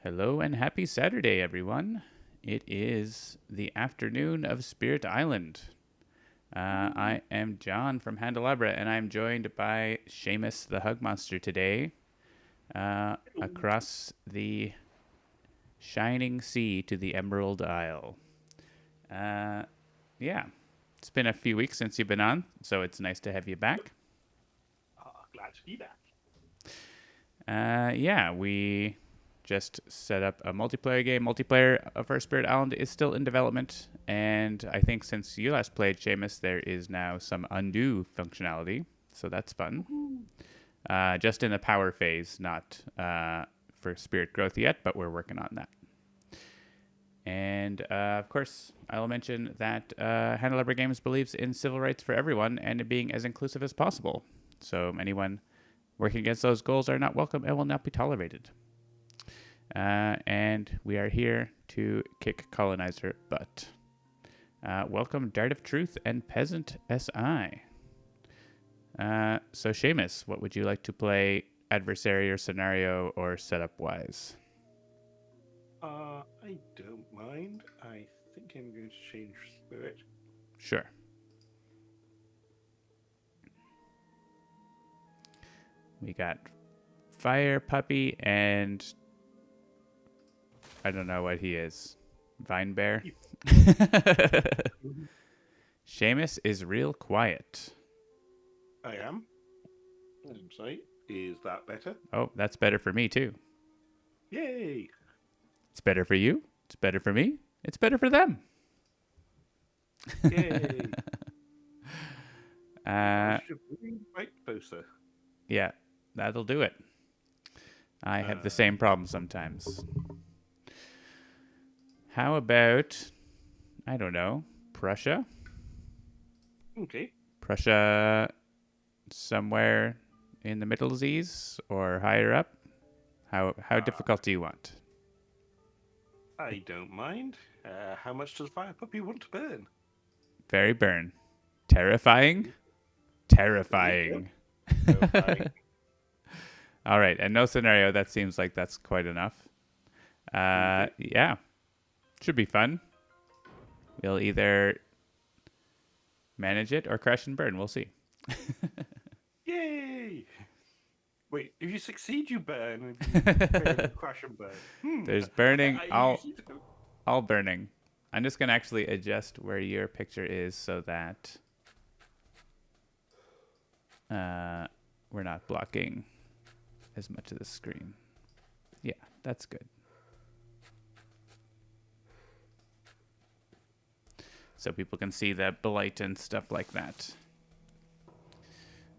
Hello and happy Saturday, everyone. It is the afternoon of Spirit Island. I am John from Handelabra, and I'm joined by Seamus the Hug Monster today across the shining sea to the Emerald Isle. Uh, yeah, it's been a few weeks since you've been on, so it's nice to have you back. Glad to be back. Yeah, we just set up a multiplayer game. Multiplayer of our Spirit Island is still in development, and I think since you last played, Seamus, there is now some undo functionality, so that's fun. Just in the power phase, not for spirit growth yet, but we're working on that. And of course, I'll mention that Handelabra Games believes in civil rights for everyone and it being as inclusive as possible. So anyone working against those goals are not welcome and will not be tolerated. And we are here to kick colonizer butt. Welcome, Dart of Truth and Peasant SI. So, Seamus, what would you like to play, adversary or scenario or setup wise? I don't mind. I think I'm going to change spirit. Sure. We got Fire Puppy and I don't know what he is. Vine Bear. Seamus is real quiet. I am. I'm sorry. Is that better? Oh, that's better for me too. Yay! It's better for you. It's better for me. It's better for them. Yay! I should bring right closer. Yeah, that'll do it. I have the same problem sometimes. How about, I don't know, Prussia? Okay. Prussia somewhere in the middle Z's or higher up? How difficult do you want? I don't mind. How much does Fire Puppy want to burn? Very burn. Terrifying? There you go. Terrifying. Terrifying. All right, and no scenario. That seems like that's quite enough. Okay. Yeah, should be fun. We'll either manage it or crash and burn. We'll see. Yay! Wait, if you succeed, you burn. If you fail, you crash and burn. There's burning. I I'll usually don't. all burning. I'm just gonna actually adjust where your picture is so that we're not blocking as much of the screen. Yeah, that's good. So people can see the blight and stuff like that.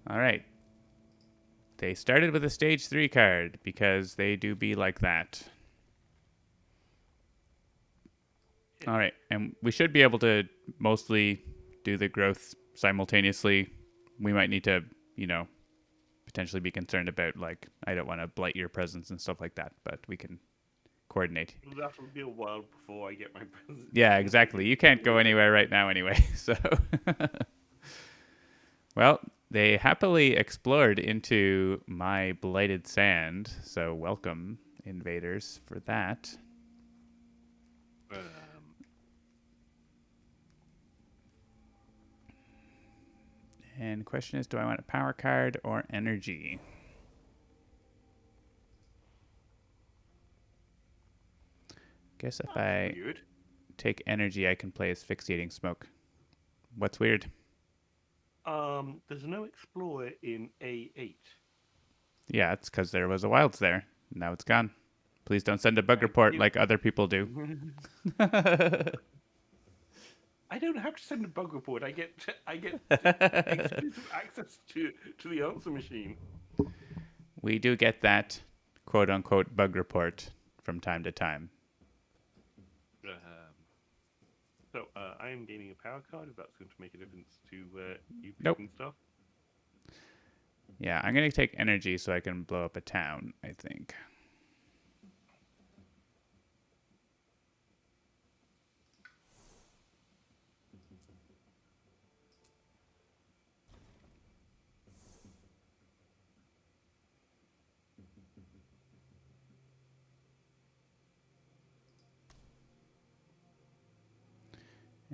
All right. They started with a stage 3 card because they do be like that. All right. And we should be able to mostly do the growth simultaneously. We might need to, potentially be concerned about, like, I don't want to blight your presence and stuff like that, but we can coordinate. That'll be a while before I get my present. Yeah, exactly. You can't go anywhere right now anyway. So, well, they happily explored into my blighted sand. So, welcome, invaders, for that. And question is, do I want a power card or energy? Guess if I Weird. take energy, I can play Asphyxiating Smoke. What's weird? There's no explorer in A8. Yeah, it's because there was a wilds there. Now it's gone. Please don't send a bug Thank report you. like other people do. I don't have to send a bug report. I get exclusive access to the answer machine. We do get that quote unquote bug report from time to time. I am gaining a power card. If that's going to make a difference to you Nope. picking stuff. Yeah, I'm going to take energy so I can blow up a town, I think.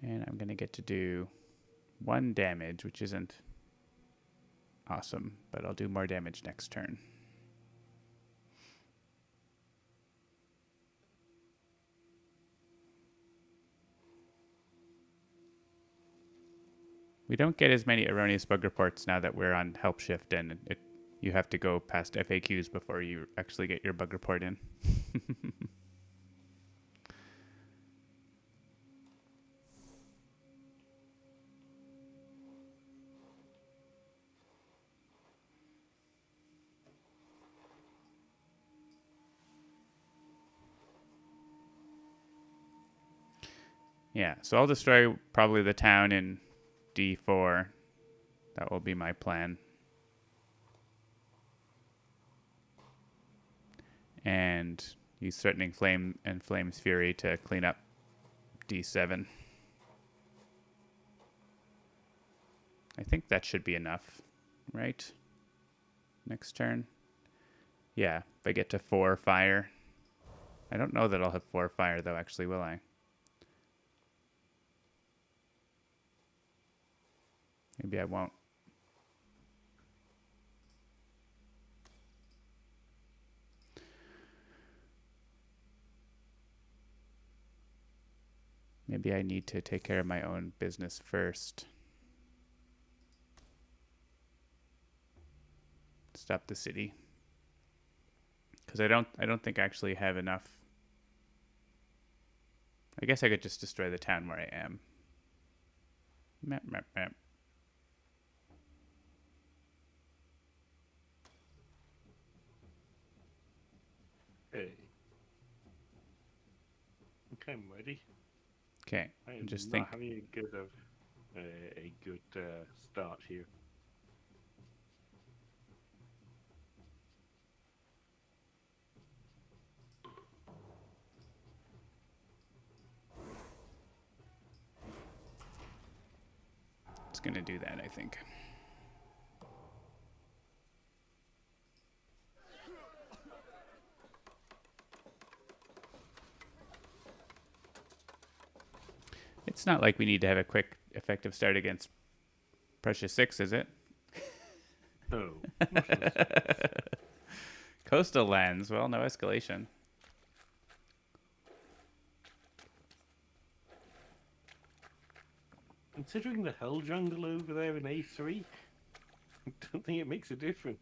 And I'm going to get to do 1 damage, which isn't awesome, but I'll do more damage next turn. We don't get as many erroneous bug reports now that we're on help shift, and you have to go past FAQs before you actually get your bug report in. Yeah, so I'll destroy probably the town in D4. That will be my plan. And use Threatening Flame and Flame's Fury to clean up D7. I think that should be enough, right? Next turn. Yeah, if I get to 4 fire. I don't know that I'll have 4 fire, though, actually, will I? Maybe I won't. Maybe I need to take care of my own business first. Stop the city. Because I don't think I actually have enough. I guess I could just destroy the town where I am. Map, map, map. Hey. Okay, I'm ready. Okay, I am just not think. having a good start here. It's going to do that, I think. It's not like we need to have a quick, effective start against Precious 6, is it? No. Not Coastal lands, well, no escalation. Considering the Hell Jungle over there in A3, I don't think it makes a difference.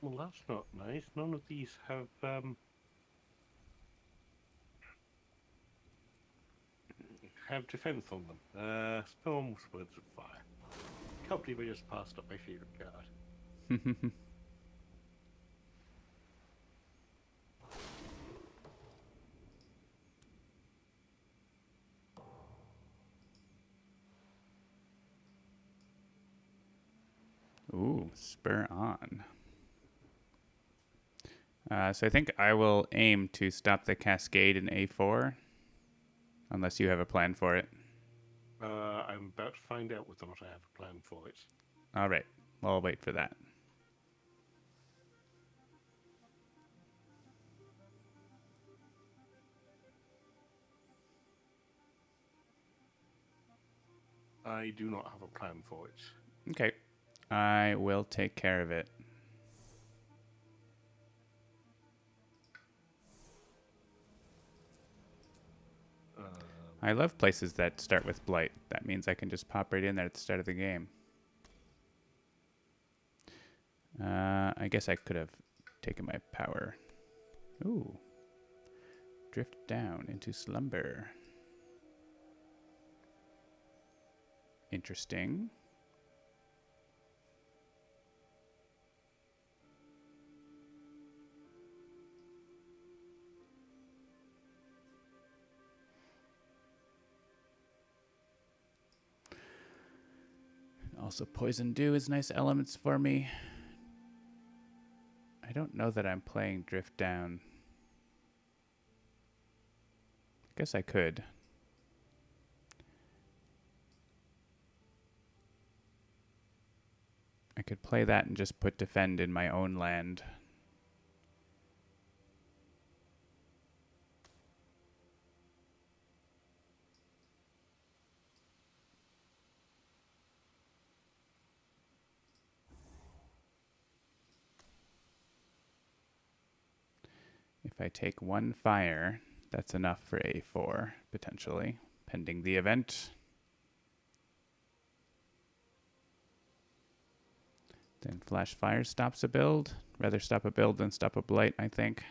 Well, that's not nice. None of these have defense on them. Storm Words of Fire. Can't believe I just passed up my favorite card. Ooh, spur on. So I think I will aim to stop the cascade in A4, unless you have a plan for it. I'm about to find out whether or not I have a plan for it. All right, well, I'll wait for that. I do not have a plan for it. Okay, I will take care of it. I love places that start with Blight. That means I can just pop right in there at the start of the game. I guess I could have taken my power. Ooh. Drift down into slumber. Interesting. Also, Poison Dew is nice elements for me. I don't know that I'm playing Drift Down. I guess I could. I could play that and just put Defend in my own land. If I take one fire, that's enough for A4, potentially, pending the event. Then Flash Fire stops a build. Rather stop a build than stop a Blight, I think.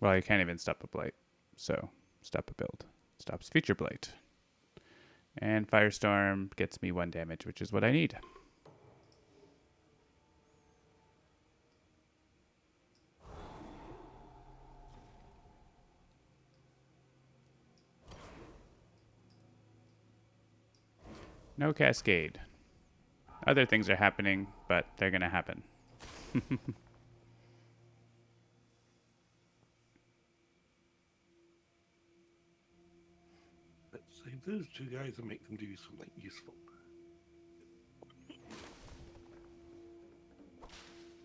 Well, you can't even stop a Blight. So, stop a build. Stops Future Blight. And Firestorm gets me 1 damage, which is what I need. No Cascade. Other things are happening, but they're going to happen. Let's save those 2 guys and make them do something useful.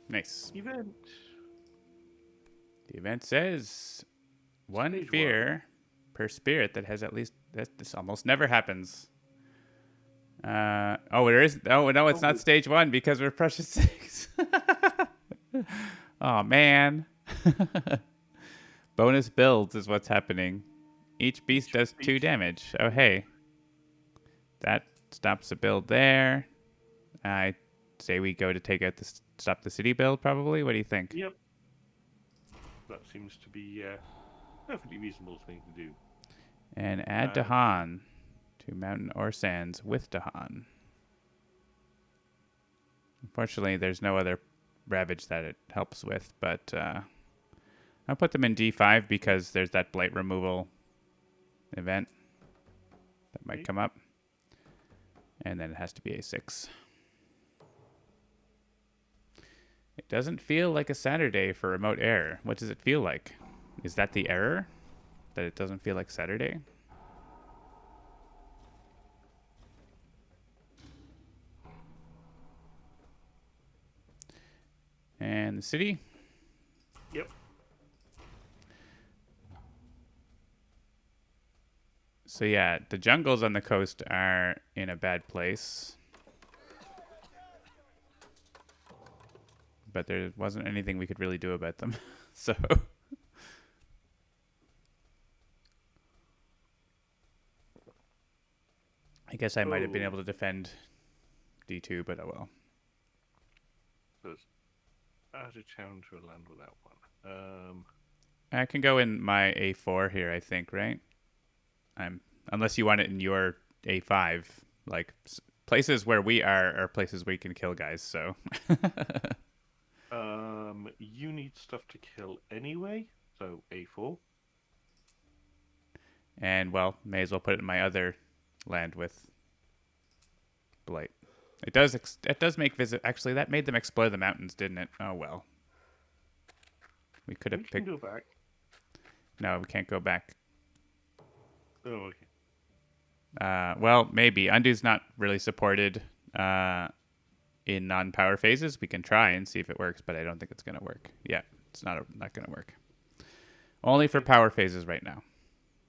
Nice. Event. The event says 1 Stage fear per spirit that has at least... This almost never happens. There is... Oh, no, it's not stage 1 because we're Precious 6. Oh, man. Bonus builds is what's happening. Each beast does 2 damage. Oh, hey. That stops a build there. I say we go to take out the stop the city build, probably. What do you think? Yep. That seems to be a perfectly reasonable thing to do. And add Dahan to Mountain or Sands with Dahan. Unfortunately, there's no other Ravage that it helps with, but I'll put them in D5 because there's that Blight removal event that might come up. And then it has to be A6. It doesn't feel like a Saturday for remote error. What does it feel like? Is that the error? That it doesn't feel like Saturday? And the city? Yep. So yeah, the jungles on the coast are in a bad place. But there wasn't anything we could really do about them. So I guess I might have been able to defend D2, but oh well. So it's out of town to a land without one. I can go in my A4 here, I think, right? Unless you want it in your A5. Like, places where we are places where you can kill guys, so. You need stuff to kill anyway, so A4. And, well, may as well put it in my other land with Blight. It does make visit. Actually, that made them explore the mountains, didn't it? Oh, well. We could have picked. We can go back. No, we can't go back. Oh, okay. Well, maybe. Undo's not really supported in non-power phases. We can try and see if it works, but I don't think it's going to work. Yeah, it's not going to work. Only for power phases right now.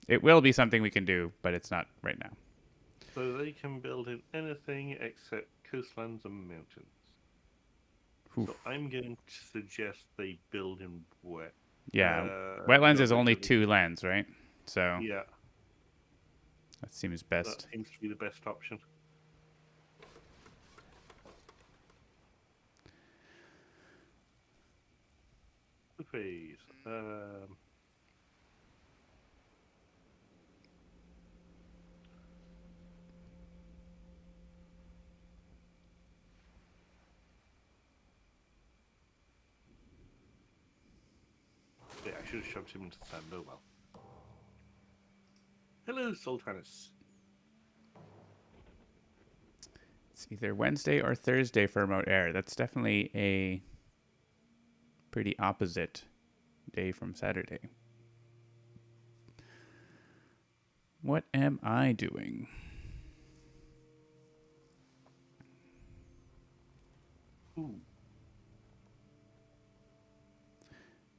It will be something we can do, but it's not right now. So they can build in anything except coastlands and mountains. Oof. So I'm going to suggest they build in wet. Yeah, wetlands is only 2 lands, right? So yeah, that seems best. That seems to be the best option. The phase. should have shoved him into the sand. Oh well. Hello, Sultanus. It's either Wednesday or Thursday for remote air. That's definitely a pretty opposite day from Saturday. What am I doing? Ooh.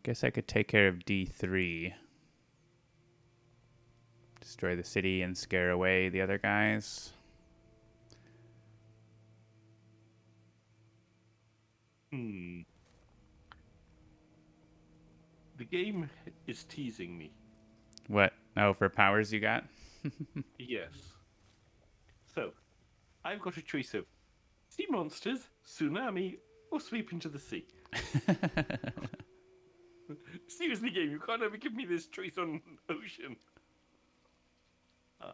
Guess I could take care of D3. Destroy the city and scare away the other guys. Hmm. The game is teasing me. What? Oh, for powers you got? Yes. So, I've got a choice of sea monsters, tsunami, or sweep into the sea. Seriously, game, you can't ever give me this choice on ocean. Uh,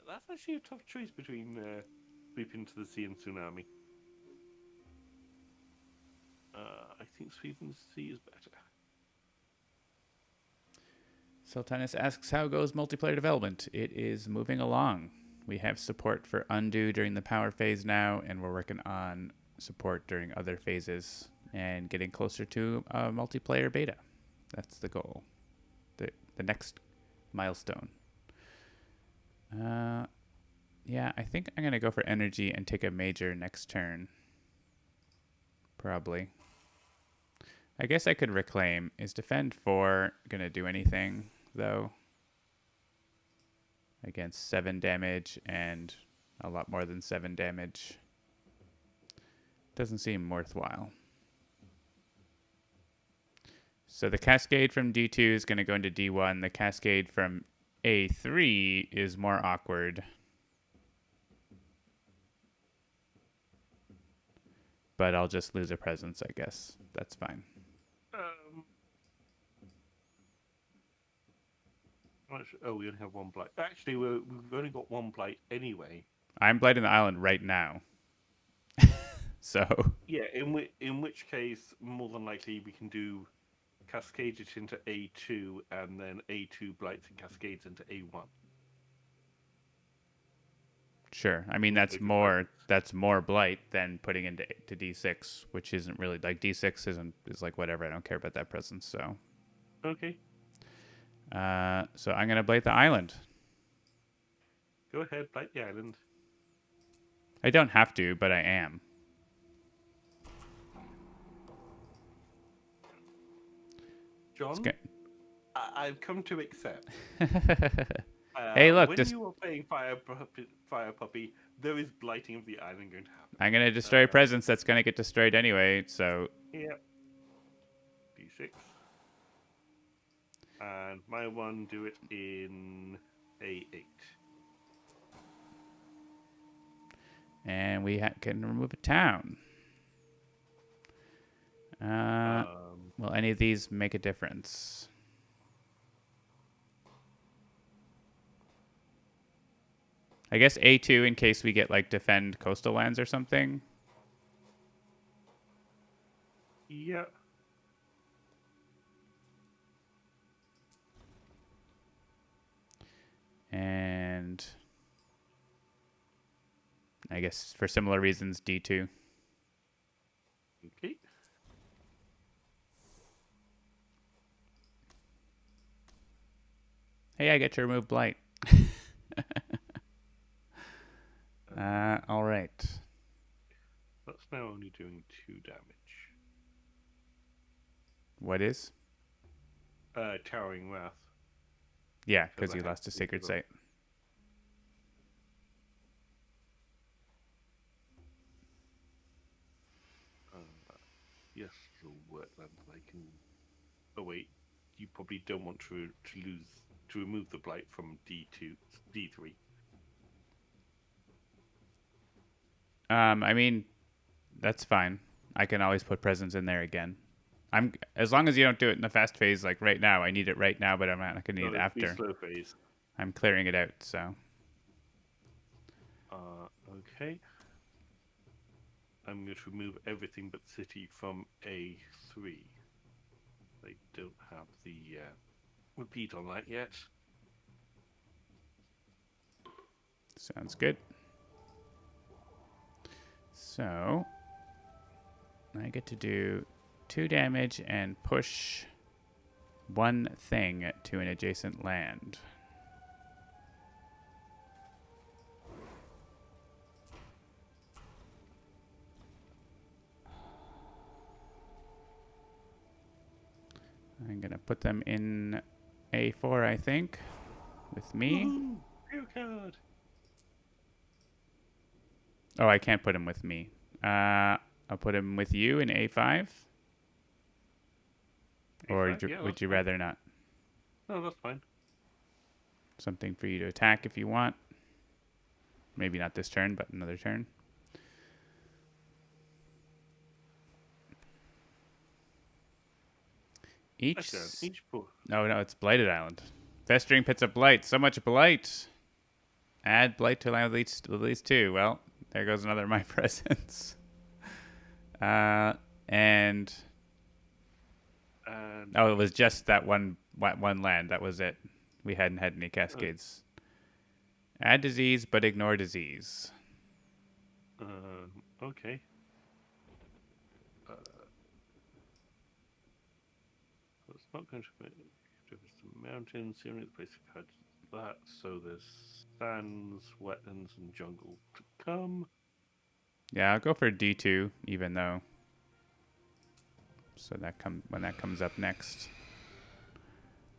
that's actually a tough choice between sweep into the sea and tsunami. I think sweep into the sea is better. Sultanus asks, how goes multiplayer development? It is moving along. We have support for undo during the power phase now, and we're working on support during other phases and getting closer to a multiplayer beta. That's the goal. The next milestone. Yeah, I think I'm going to go for energy and take a major next turn. Probably. I guess I could reclaim. Is defend 4 going to do anything, though? Against 7 damage and a lot more than 7 damage. Doesn't seem worthwhile. So the cascade from D2 is going to go into D1. The cascade from A3 is more awkward. But I'll just lose a presence, I guess. That's fine. We only have one blight. Actually, we've only got one blight anyway. I'm blighting the island right now. So Yeah, in which case, more than likely, we can do cascade it into A2, and then A2 blights and cascades into A1. sure. I mean that's more blight than putting into to D6, which isn't really like D6 is like whatever. I don't care about that presence. So Okay, so I'm gonna blight the island. go ahead, blight the island. I don't have to, but I am. John, I've come to accept. Hey, look, When just you are playing Fire Puppy, there is blighting of the island going to happen. I'm gonna destroy a presence that's gonna get destroyed anyway. So Yep. D6. And my one, do it in A8. and we can remove a town. Will any of these make a difference? I guess A2 in case we get like defend coastal lands or something. Yeah. And I guess for similar reasons, D2. Okay. Hey, I get to remove blight. All right. That's now only doing 2 damage. What is? Towering Wrath. Yeah, because you lost a sacred site. Yes, the wetland I can. Oh wait, you probably don't want to remove the blight from D2, D3. I mean, that's fine. I can always put presence in there again. As long as you don't do it in the fast phase like right now. I need it right now, but I'm not going to need it after. Slow phase. I'm clearing it out, so. Okay. I'm going to remove everything but city from A3. I don't have the repeat on that yet. Sounds good. So I get to do 2 damage and push 1 thing to an adjacent land. I'm going to put them in A4, I think, with me. Woohoo! Real card. Oh, I can't put him with me. I'll put him with you in A5. Or A5? Yeah, would that's you fine. rather not? No, that's fine. Something for you to attack if you want. Maybe not this turn, but another turn. Each. Each pool. No, it's Blighted Island. Festering Pits of Blight. So much blight. Add blight to land at least 2. Well, there goes another of my presence. And oh, it was just that one land. That was it. We hadn't had any cascades. Add disease, but ignore disease. Okay. It's not going to be the mountains. The only place I've had that. So there's sands, wetlands, and jungle to come. Yeah, I'll go for D2, even though. So when that comes up next.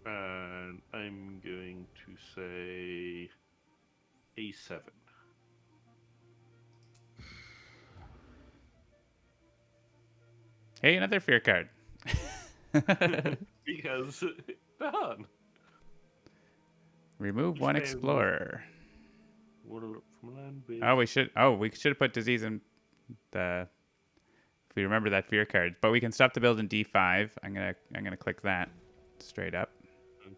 And I'm going to say A7. Hey, another fear card. Because done. Remove 1 explorer. Water from land base. Oh, we should have put disease in the. If we remember that fear card, but we can stop the build in D5. I'm gonna click that straight up.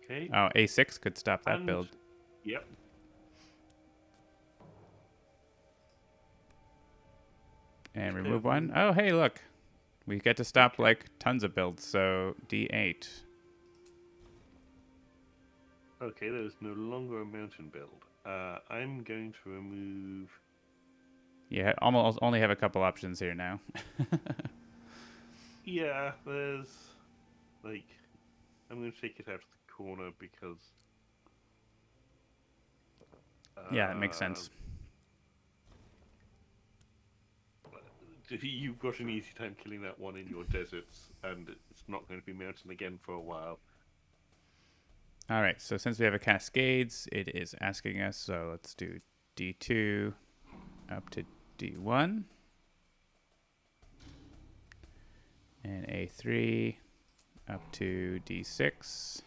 Okay. Oh, A6 could stop that build. Yep. And remove 1. Oh, hey, look. We get to stop like tons of builds. So D8. Okay, there's no longer a mountain build. I'm going to remove. Yeah, almost only have a couple options here now. Yeah, there's like I'm going to take it out of the corner because. Yeah, it makes sense. You've got an easy time killing that one in your deserts, and it's not going to be mountain again for a while. All right, so since we have a cascades, it is asking us. So let's do D2 up to D1. And A3 up to D6.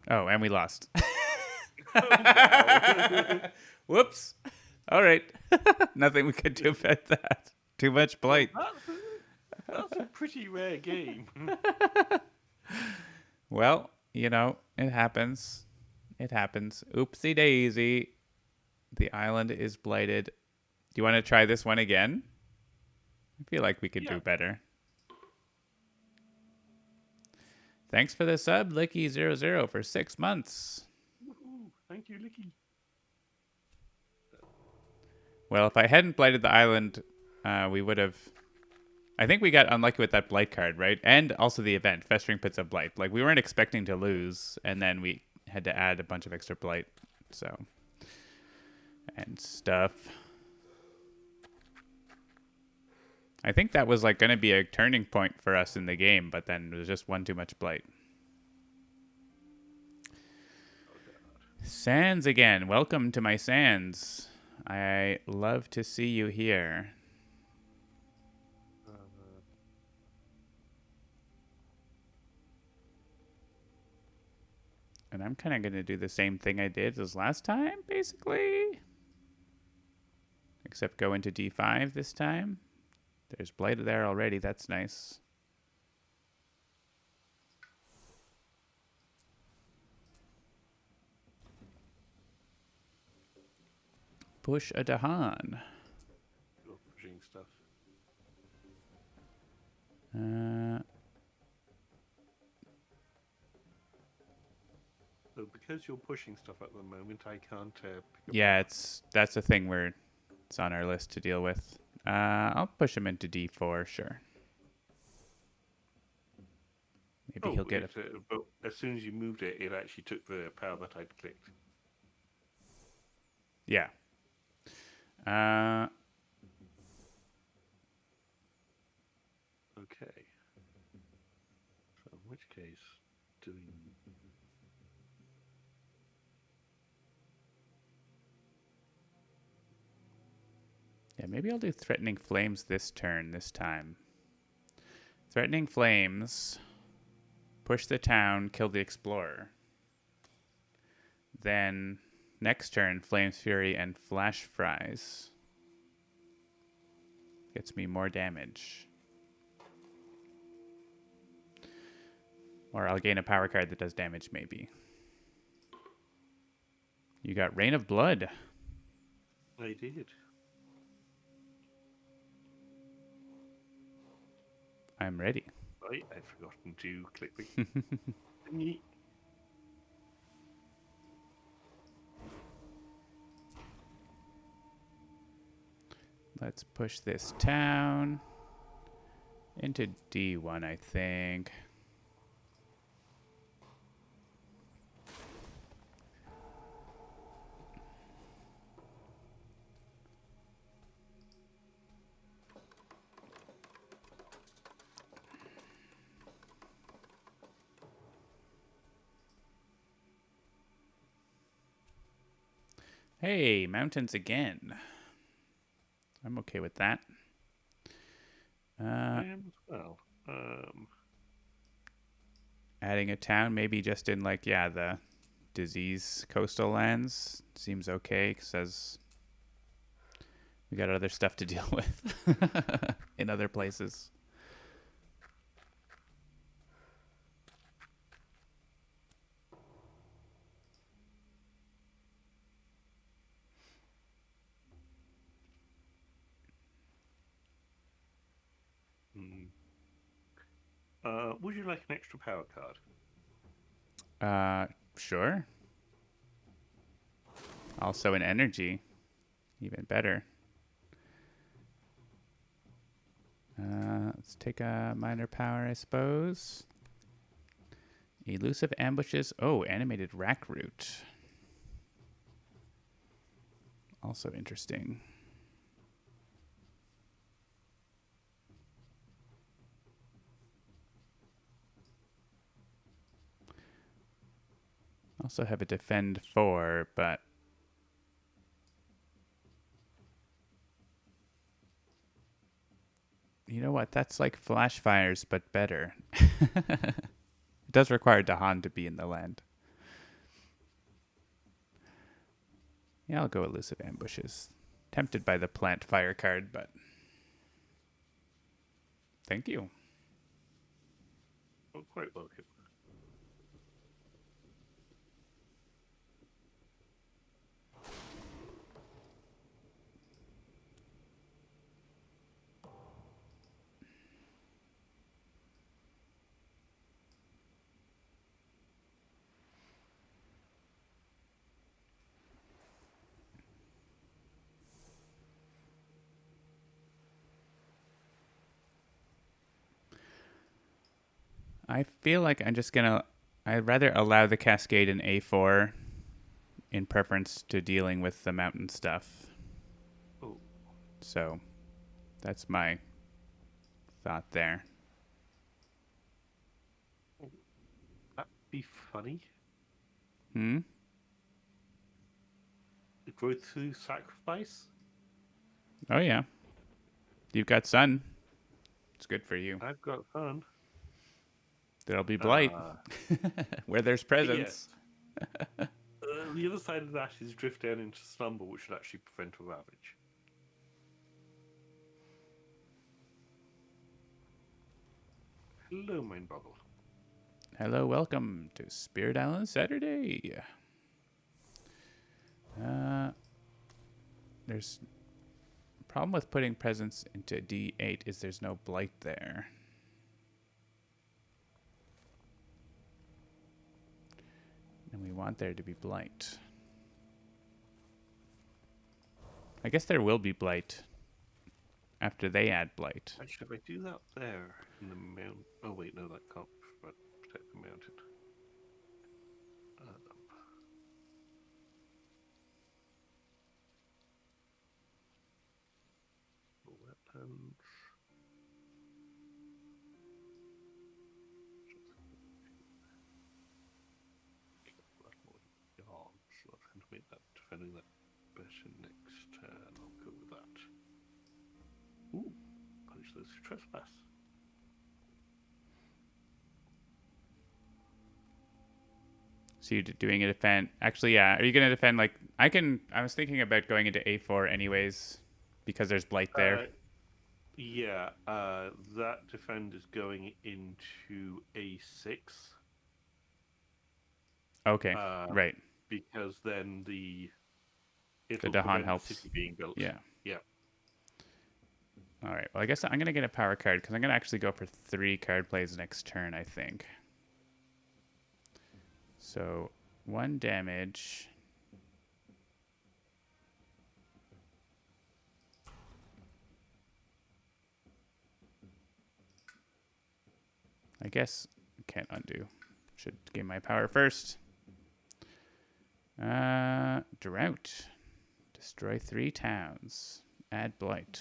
Oh, and we lost. Whoops. All right. Nothing we could do about that. Too much blight. That's a pretty rare game. Well, it happens. It happens. Oopsie daisy. The island is blighted. Do you want to try this one again? I feel like we could do better. Thanks for the sub, Licky00 for 6 months. Woohoo. Thank you, Licky. Well, if I hadn't blighted the island, we would have. I think we got unlucky with that blight card, right? And also the event, Festering Pits of Blight. Like, we weren't expecting to lose, and then we had to add a bunch of extra blight. So. And stuff. I think that was like going to be a turning point for us in the game, but then it was just one too much blight. Sands again. Welcome to my Sands. I love to see you here. And I'm kind of going to do the same thing I did as last time, basically. Except go into D5 this time. There's blight there already. That's nice. Push a Dahan. You're pushing stuff. Uh, So because you're pushing stuff at the moment, I can't pick yeah, apart. that's a thing where it's on our list to deal with. I'll push him into D4, sure. Maybe Oh, he'll get a. but as soon as you moved it, it actually took the power that I'd clicked. Yeah. Uh, Okay. So in which case, doing yeah, maybe I'll do Threatening Flames this turn, this time. Threatening Flames, push the town, kill the Explorer. Then, next turn, Flames Fury and Flash Fries. Gets me more damage. Or I'll gain a power card that does damage, maybe. You got Rain of Blood. I did. I'm ready. Right, I'd forgotten to click the thingy. Let's push this town into D1, I think. Hey, mountains again. I'm okay with that. I am as well. Adding a town, maybe just in like, yeah, the disease coastal lands seems okay because we got other stuff to deal with in other places. hmm. Would you like an extra power card? Sure. Also an energy, even better. Let's take a minor power, I suppose. Elusive ambushes. Oh, animated rack root. Also interesting. Also have a defend 4, but you know what? That's like flash fires, but better. It does require Dahan to be in the land. Yeah, I'll go elusive ambushes. Tempted by the plant fire card, but thank you. Oh, quite welcome. I feel like I'm just gonna. I'd rather allow the cascade in A4 in preference to dealing with the mountain stuff. Oh, So that's my thought there. that'd be funny. Hmm? Growth through sacrifice? Oh, yeah. You've got sun. It's good for you. I've got fun. There'll be blight Ah, where there's yes. presence. The other side of that is drift down into slumber, which would actually prevent a ravage. Hello, Mind Boggle. Hello, welcome to Spirit Island Saturday. Uh, there's a problem with putting presence into D8 is there's no blight there. And we want there to be blight. I guess there will be blight after they add blight. Actually, if I do that there in the mount. Oh wait, no, that can't protect the mountain. Wetlands. So that's going to make that defending that better next turn. I'll go with that. Ooh, punish those who trespass. So you're doing a defend. Actually, yeah. Are you going to defend like I was thinking about going into A4 anyways because there's blight there. Yeah, that defend is going into A6. Okay, right. Because then The it'll Dahan prevent the helps. city being built. Yeah. Yeah. All right. Well, I guess I'm going to get a power card because I'm going to actually go for 3 card plays next turn, I think. So 1 damage. I guess can't undo. Should gain my power first. Drought. Destroy 3 towns. Add blight.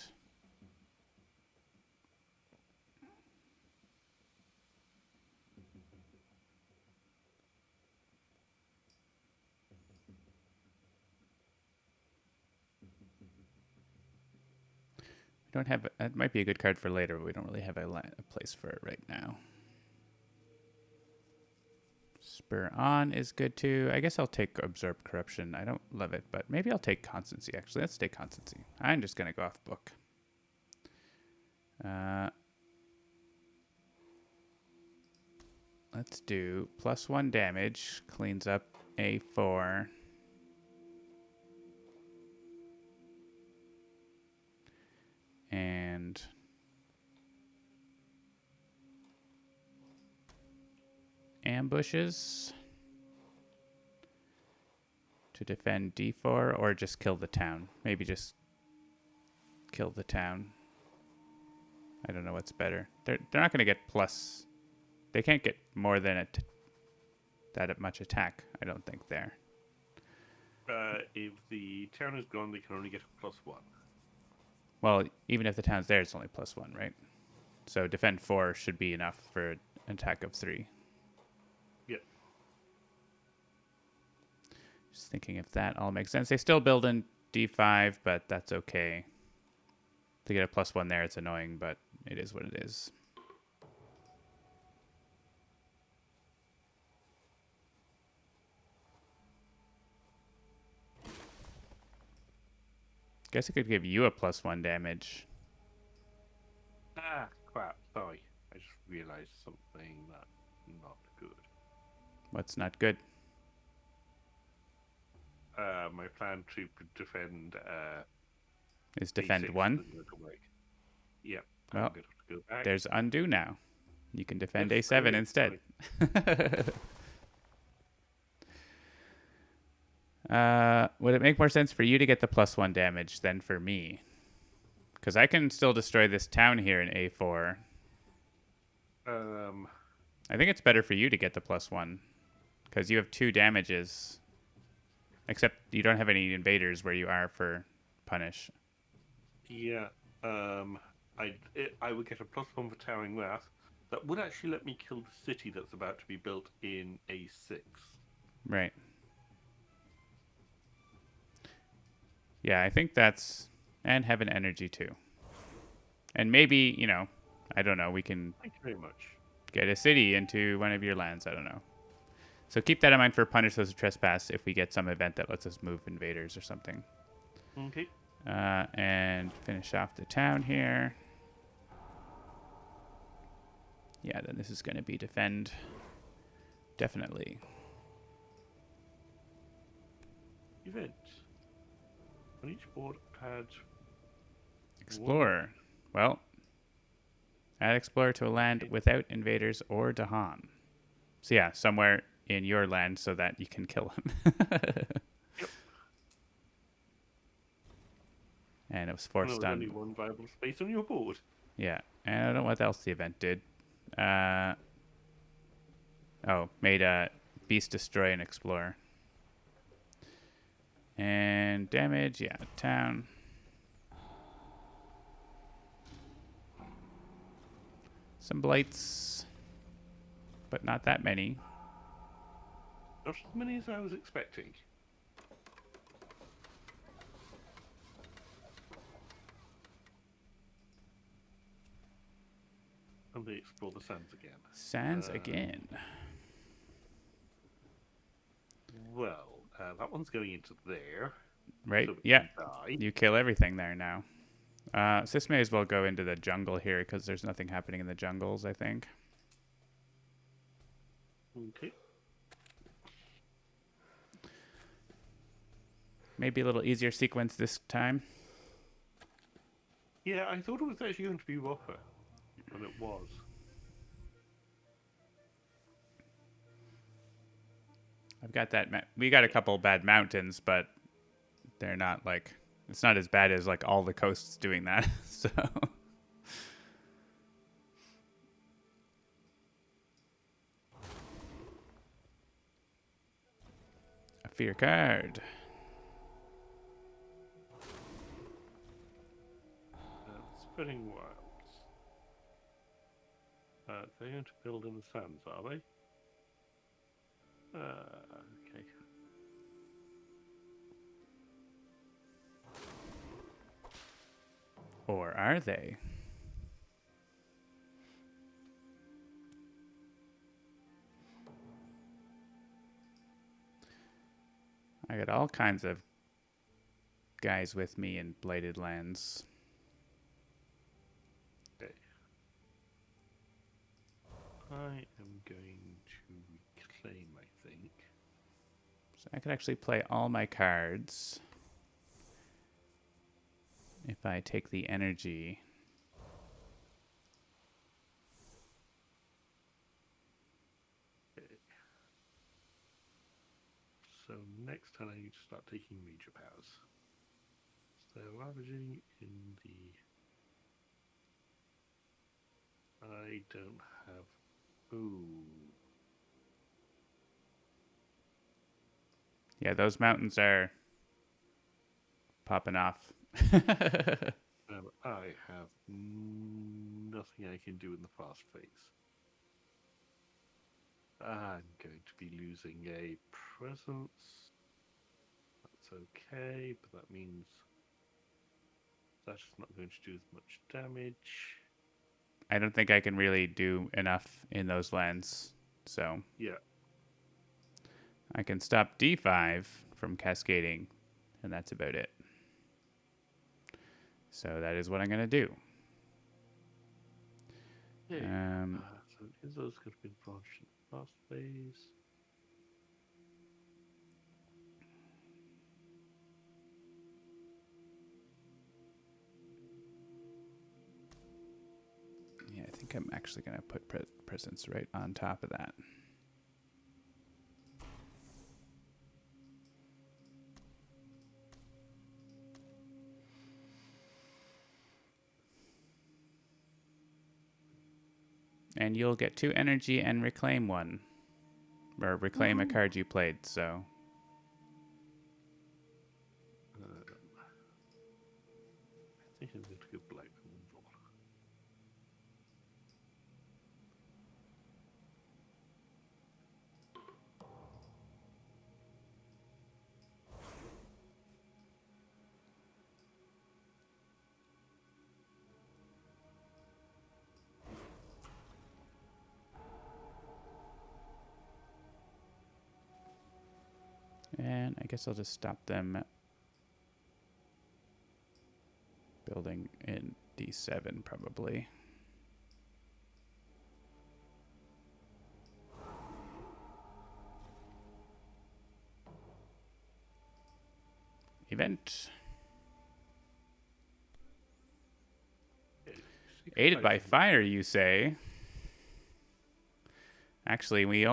We don't have that might be a good card for later, but we don't really have a place for it right now. Spur on is good too. I guess I'll take Absorb Corruption. I don't love it, but maybe I'll take Constancy, actually. Let's take Constancy. I'm just going to go off book. Let's do +1 damage. Cleans up A4. And ambushes to defend D4 or just kill the town. Maybe just kill the town. I don't know what's better. They're not going to get plus. They can't get more than that much attack, I don't think, there. If the town is gone, they can only get a +1. Well, even if the town's there, it's only +1, right? So defend 4 should be enough for an attack of 3. Yeah. Just thinking if that all makes sense. They still build in D5, but that's okay. To get a +1 there, it's annoying, but it is what it is. Guess it could give you a +1 damage. Ah, crap. Sorry. I just realized something that's not good. What's not good? My plan to defend Is defend A6 1? doesn't look away. Yep. Well, I'm going to have to go back. there's undo now. You can defend Yes, A7 there is. instead. Would it make more sense for you to get the +1 damage than for me? Because I can still destroy this town here in A4. I think it's better for you to get the +1. Because you have 2 damages. Except you don't have any invaders where you are for punish. Yeah. I would get a +1 for Towering Wrath. That would actually let me kill the city that's about to be built in A6. Right. Yeah, I think that's... And Heaven Energy, too. And maybe, I don't know, we can... Thank you very much. Get a city into one of your lands, I don't know. So keep that in mind for Punish Those Who Trespass if we get some event that lets us move invaders or something. Okay. And finish off the town here. Yeah, then this is going to be defend. Definitely. Event. On each board, add Explorer. Well, add Explorer to a land without invaders or Dahan. So yeah, somewhere in your land so that you can kill him. Yep. And it was And there forced was only on. one viable space on your board. Yeah. And I don't know what else the event did. Uh, made a beast destroy and explore. And damage, yeah, town. Some blights, but not that many. Not as many as I was expecting. And they explore the sands again. Sands again. Well, that one's going into there. Right? So it Yeah. can die. You kill everything there now. This may as well go into the jungle here because there's nothing happening in the jungles, I think. Okay. Maybe a little easier sequence this time. Yeah, I thought it was actually going to be rougher than it was. I've got that. We got a couple bad mountains, but they're not like. It's not as bad as like all the coasts doing that. So. A fear card. Spreading wilds. They're going to build in the sands, are they? Okay. Or are they? I got all kinds of guys with me in Blighted Lands. Okay. I am going to reclaim, I think. So I could actually play all my cards if I take the energy. Okay. So next time I need to start taking major powers. So ravaging in the... I don't have... Ooh. Yeah, those mountains are popping off. I have nothing I can do in the fast phase. I'm going to be losing a presence. That's okay, but that means that's not going to do as much damage. I don't think I can really do enough in those lands. So Yeah. I can stop D5 from cascading, and that's about it. So that is what I'm going to do. Okay. So is those going to be branched in the fast phase? Yeah, I think I'm actually going to put presence right on top of that. And you'll get 2 energy and reclaim one. Or reclaim a card you played, so. I think I'm going to go black removal. And I guess I'll just stop them building in D7 probably. Event. Okay. Aided by fire, you say? Actually, we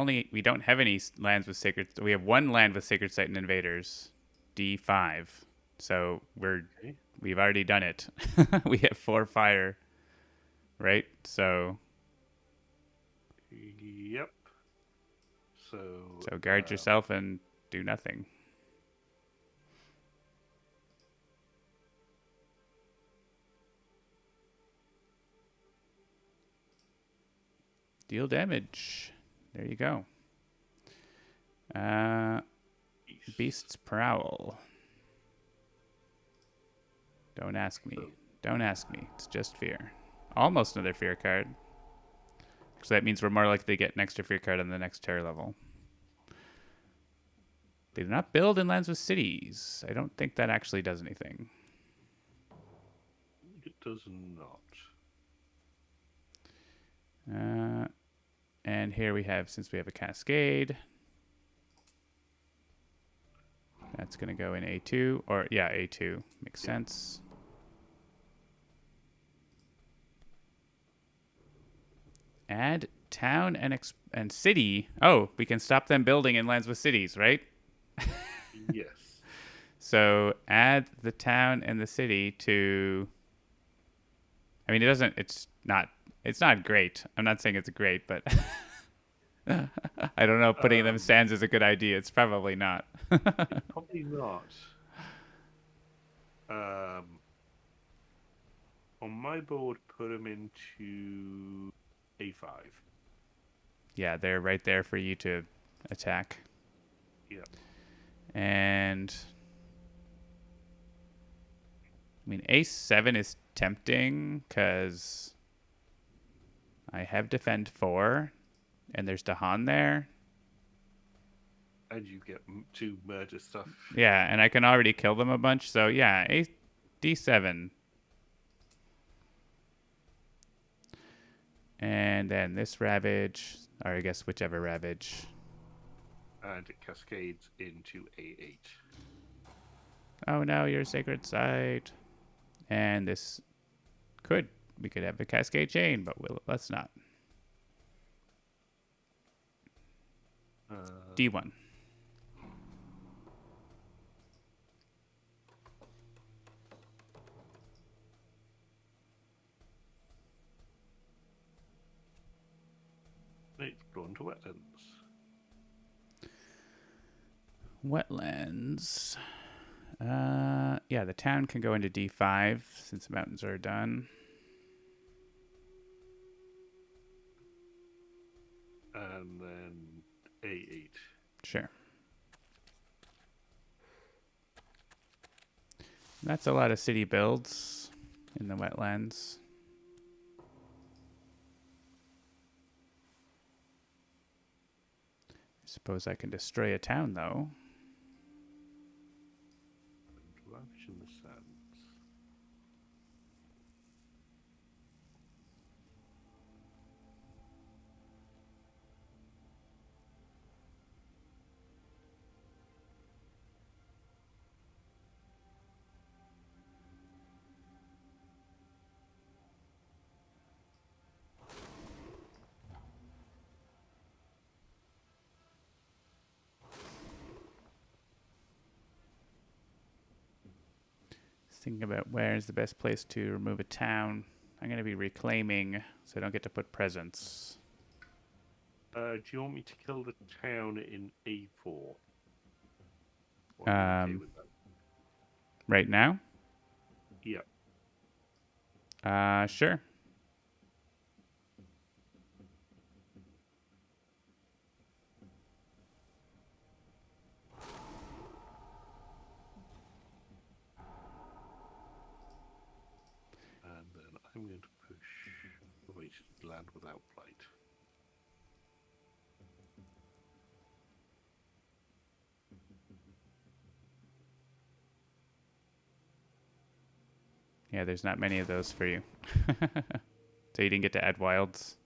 don't have any lands with sacred. We have one land with sacred site and invaders, D5. So Okay. we've already done it. We have 4 fire, right? So Yep. So, guard yourself and do nothing. Deal damage. There you go. beast. Beast's Prowl. Don't ask me. So, Don't ask me. It's just fear. Almost another fear card. So that means we're more likely to get an extra fear card on the next terror level. They do not build in lands with cities. I don't think that actually does anything. it does not. And here we have, since we have a Cascade, that's going to go in A2. Or, yeah, A2. Makes sense. Add town and city. Oh, we can stop them building in lands with cities, right? Yes. So add the town and the city to. I mean, it doesn't. It's not. It's not great. I'm not saying it's great, but I don't know. If putting them sands is a good idea. It's probably not. It's probably not. On my board, put them into A5. Yeah, they're right there for you to attack. Yeah. And I mean, A7 is tempting because I have defend 4, and there's Dahan there. And you get to murder stuff. Yeah, and I can already kill them a bunch. So yeah, D7. And then this Ravage, or I guess whichever Ravage. And it cascades into A8. Oh no, your sacred site. And this we could have the Cascade Chain, but let's not. D1. It's drawn to wetlands. Wetlands. Yeah, the town can go into D5 since the mountains are done. And then A8. Sure. That's a lot of city builds in the wetlands. I suppose I can destroy a town, though. Ravage in the sands. Thinking about where is the best place to remove a town. I'm going to be reclaiming, so I don't get to put presents. Do you want me to kill the town in A4? Or are you okay with that? Right now? Yeah. Sure. And then I'm going to push away to land without blight. Yeah, there's not many of those for you. So you didn't get to add wilds?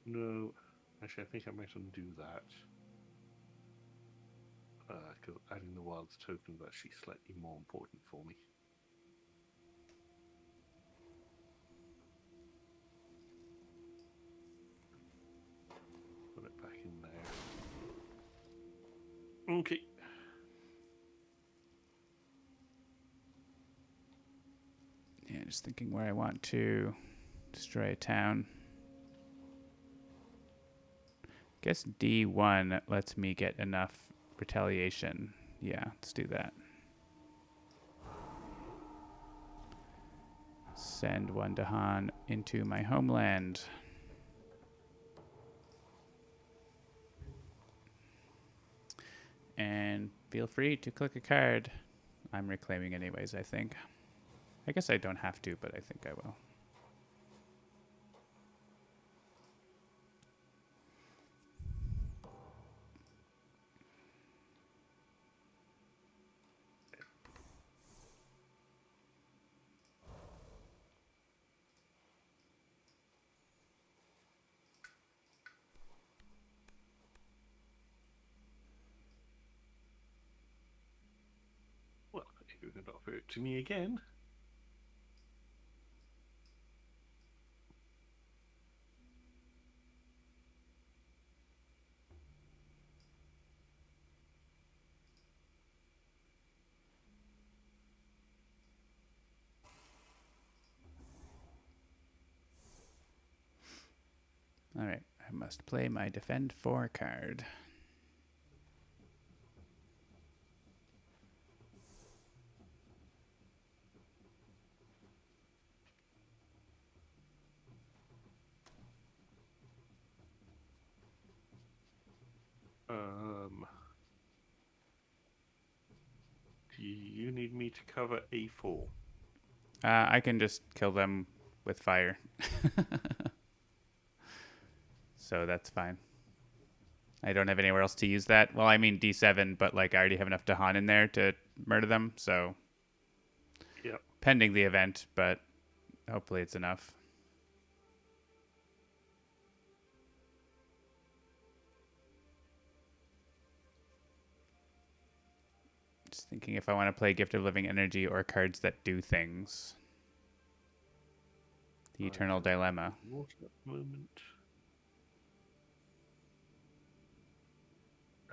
No, actually, I think I might undo that. Because adding the wilds token is actually slightly more important for me. But Okay. Yeah, just thinking where I want to destroy a town. Guess D1 lets me get enough retaliation. Yeah, let's do that. Send one to Han into my homeland. And feel free to click a card. I'm reclaiming anyways, I think. I guess I don't have to, but I think I will. Well, if you're going to offer it to me again. All right, I must play my defend 4 card. Do you need me to cover A4? I can just kill them with fire. So that's fine. I don't have anywhere else to use that. Well, I mean D7, but like I already have enough Dahan in there to murder them, so Yep. pending the event, but hopefully it's enough. Just thinking if I want to play Gift of Living Energy or cards that do things. The Eternal Dilemma. Water at the moment.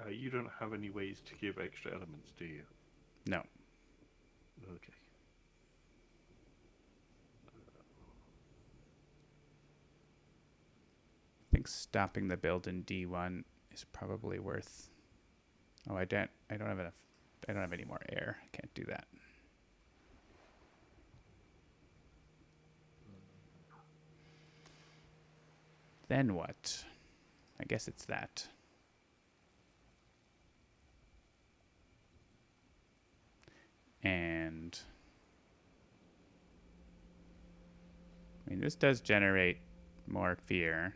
You don't have any ways to give extra elements, do you? No. Okay. I think stopping the build in D1 is probably worth. Oh, I don't have enough. I don't have any more air. I can't do that. Then what? I guess it's that. And I mean, this does generate more fear.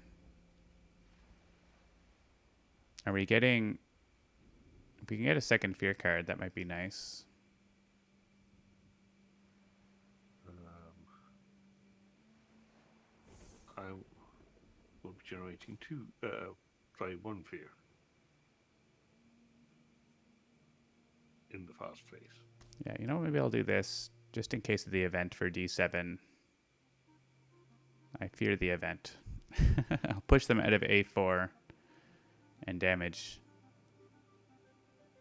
Are we getting... If we can get a second fear card, that might be nice. I will be generating one fear in the fast phase. Yeah, you know, maybe I'll do this just in case of the event for D7. I fear the event. I'll push them out of A4 and damage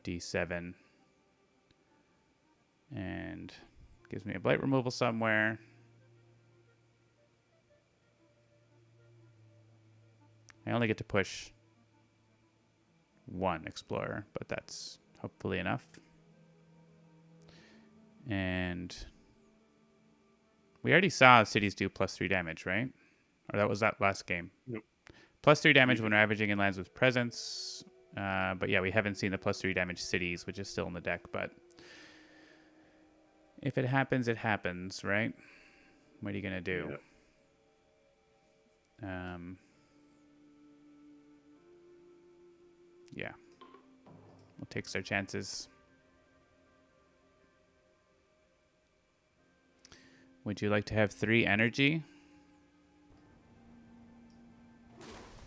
D7. And gives me a blight removal somewhere. I only get to push one explorer, but that's hopefully enough. And we already saw cities do +3 damage, right? Or that was that last game. Nope. +3 damage when ravaging in lands with presence. But yeah, we haven't seen the +3 damage cities, which is still in the deck. But if it happens, it happens, right? What are you gonna do? Yeah, we'll take our chances. Would you like to have 3 energy?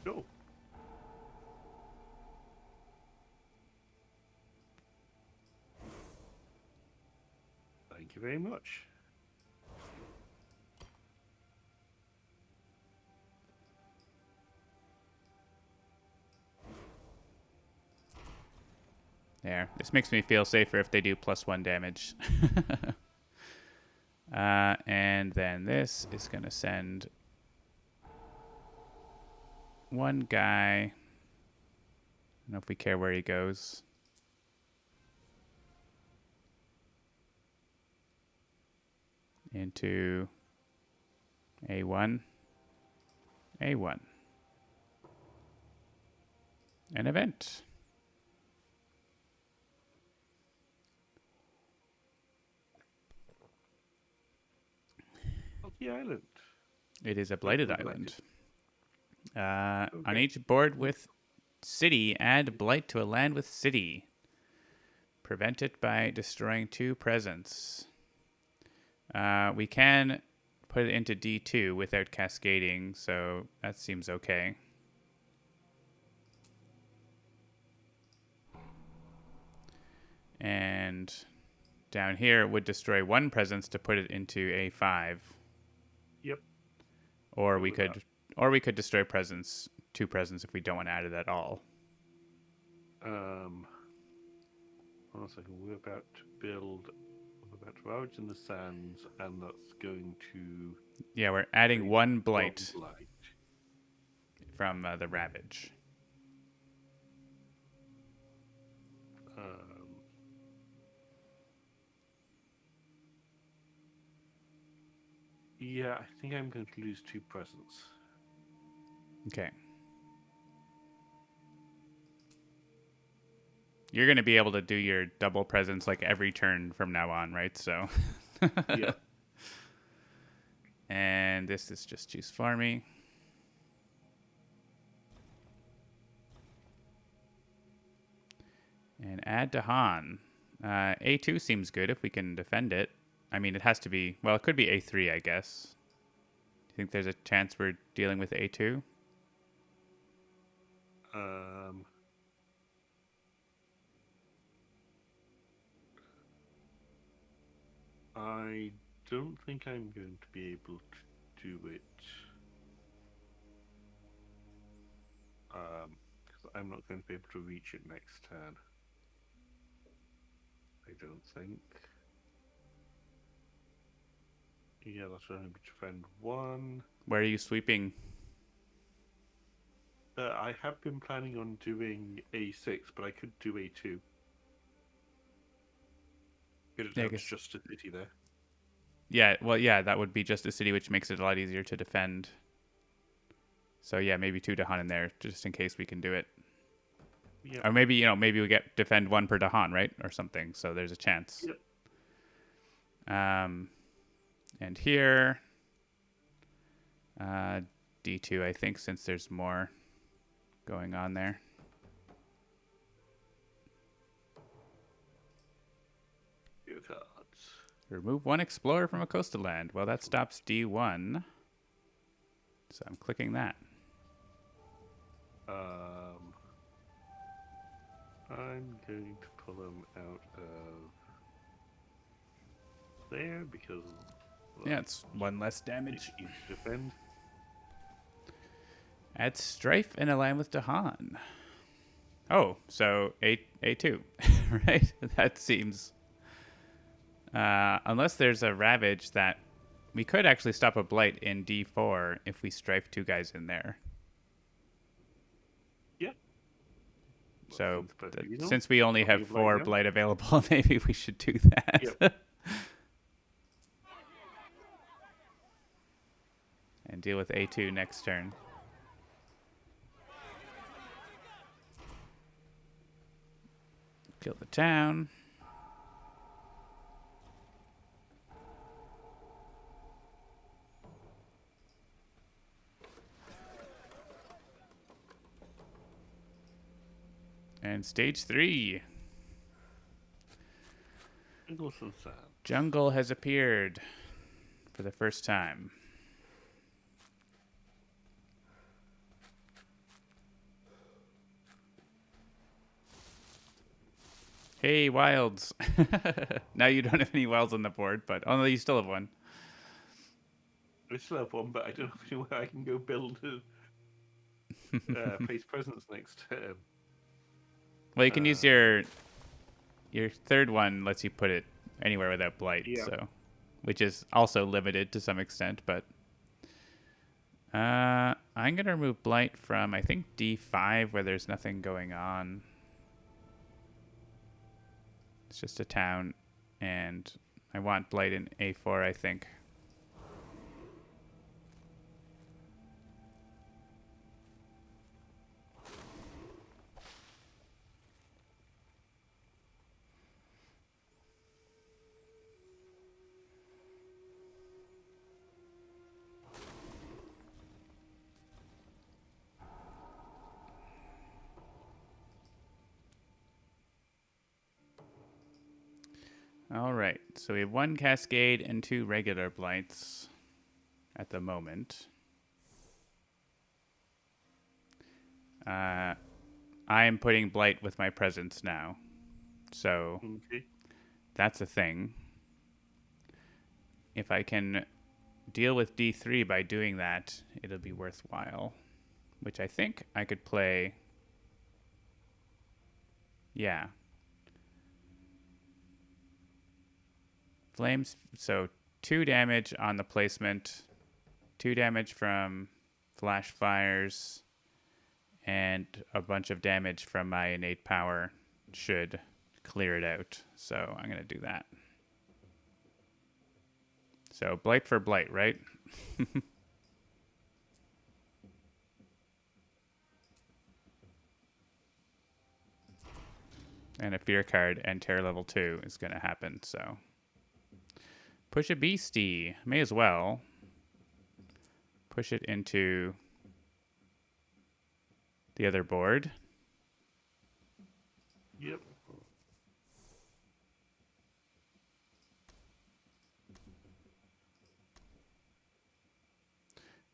No. Thank you very much. There. This makes me feel safer if they do +1 damage. And then this is going to send one guy. I don't know if we care where he goes. Into A1. A1. An event. What's the island? It is a Wait, blighted we're island. On Okay. each board with city, add blight to a land with city. Prevent it by destroying 2 presents. We can put it into D2 without cascading, so that seems okay. And down here it would destroy 1 presence to put it into A5. Yep. Or Go we with could that. destroy presents, 2 presents if we don't want to add it at all. One second. We're about to build. We're about to ravage in the sands, and that's going to Yeah, we're adding create 1 one blight blight. from the ravage. Um, yeah, I think I'm going to lose 2 presents. Okay. You're going to be able to do your double presents like every turn from now on, right? So. Yeah. And this is just juice farming. And add to Han. A2 seems good if we can defend it. I mean, it has to be. Well, it could be A3, I guess. Do you think there's a chance we're dealing with A2? Um, I don't think I'm going to be able to do it. Because I'm not going to be able to reach it next turn. I don't think. Yeah, that's only to defend 1. Where are you sweeping? I have been planning on doing A6, but I could do A2. Get it Yeah, I down to guess. just a city there. Yeah, well, yeah, that would be just a city, which makes it a lot easier to defend. So yeah, maybe 2 Dahan in there, just in case we can do it. Yep. Or maybe we get defend 1 per Dahan, right, or something. So there's a chance. Yep. And here, D2, I think, since there's more going on there. Your cards. Remove 1 explorer from a coastal land. Well, that stops D1. So I'm clicking that. I'm going to pull them out of there because Yeah, it's 1 less damage. easy to defend. Add strife and align with Dahan. Oh, so A2, right? That seems... unless there's a ravage that... We could actually stop a blight in D4 if we strife 2 guys in there. Yeah. So Well, since we only have 4 now. blight available, maybe we should do that. Yep. And deal with A2 next turn. Kill the town. And stage 3. Jungle has appeared for the first time. Hey, wilds. Now you don't have any wilds on the board, but oh no, you still have 1. I still have 1, but I don't know where I can go build place presence next turn. Well, you can use your your third one lets you put it anywhere without blight, Yeah. so which is also limited to some extent, but I'm gonna remove blight from I think D5 where there's nothing going on. It's just a town, and I want blight in A4, I think. All right, so we have one cascade and two regular blights at the moment. I am putting blight with my presence now, so Okay. that's a thing. If I can deal with D3 by doing that, it'll be worthwhile. Which I think I could play. Yeah. Flames. So 2 damage on the placement, 2 damage from flash fires, and a bunch of damage from my innate power should clear it out. So I'm going to do that. So blight for blight, right? And a fear card and tear level 2 is going to happen. So push a beastie. May as well push it into the other board. Yep.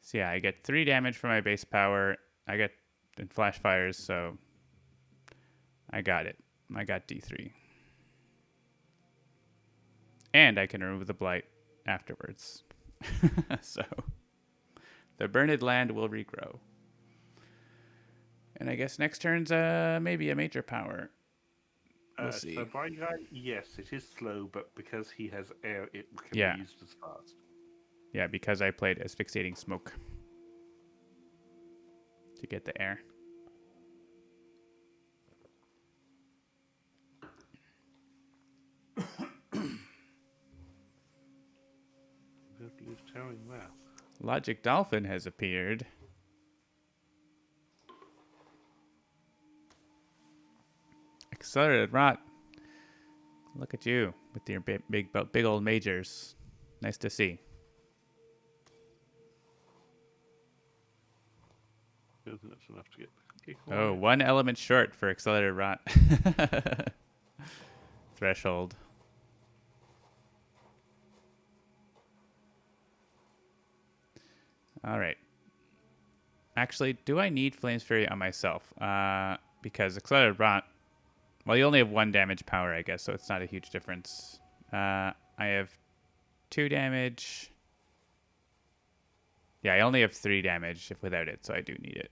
So yeah, I get 3 damage from my base power. I get in flash fires, so I got it. I got D3. And I can remove the blight afterwards. So the burned land will regrow. And I guess next turn's maybe a major power. We'll see. So Bright Guy, yes, it is slow, but because he has air, it can Yeah. be used as fast. Yeah, because I played asphyxiating smoke to get the air. We have to use Towering Wrath. Logic Dolphin has appeared. Accelerated Rot. Look at you with your big old majors. Nice to see. I don't think that's enough to get the kick Oh, away. 1 element short for Accelerated Rot. Threshold. All right. Actually, do I need Flames Fury on myself? Because Accelerated Rot, well, you only have 1 damage power, I guess, so it's not a huge difference. I have 2 damage. Yeah, I only have 3 damage if without it, so I do need it.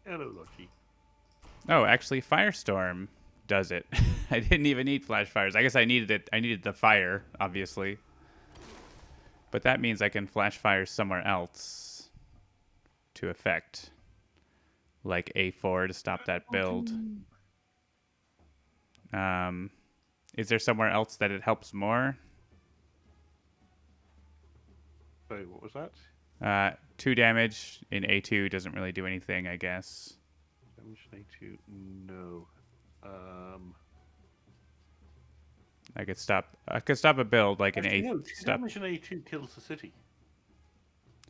Hello, Lucky. Oh, actually, Firestorm does it. I didn't even need Flash Fires. I guess I needed it. I needed the fire, obviously. But that means I can Flash Fire somewhere else to effect. Like A4 to stop that build. Is there somewhere else that it helps more? Sorry, what was that? 2 damage in A2 doesn't really do anything, I guess. Damage A2? No. I could stop a build like an Actually, A. no. 2 Stop. damage in A2 kills the city.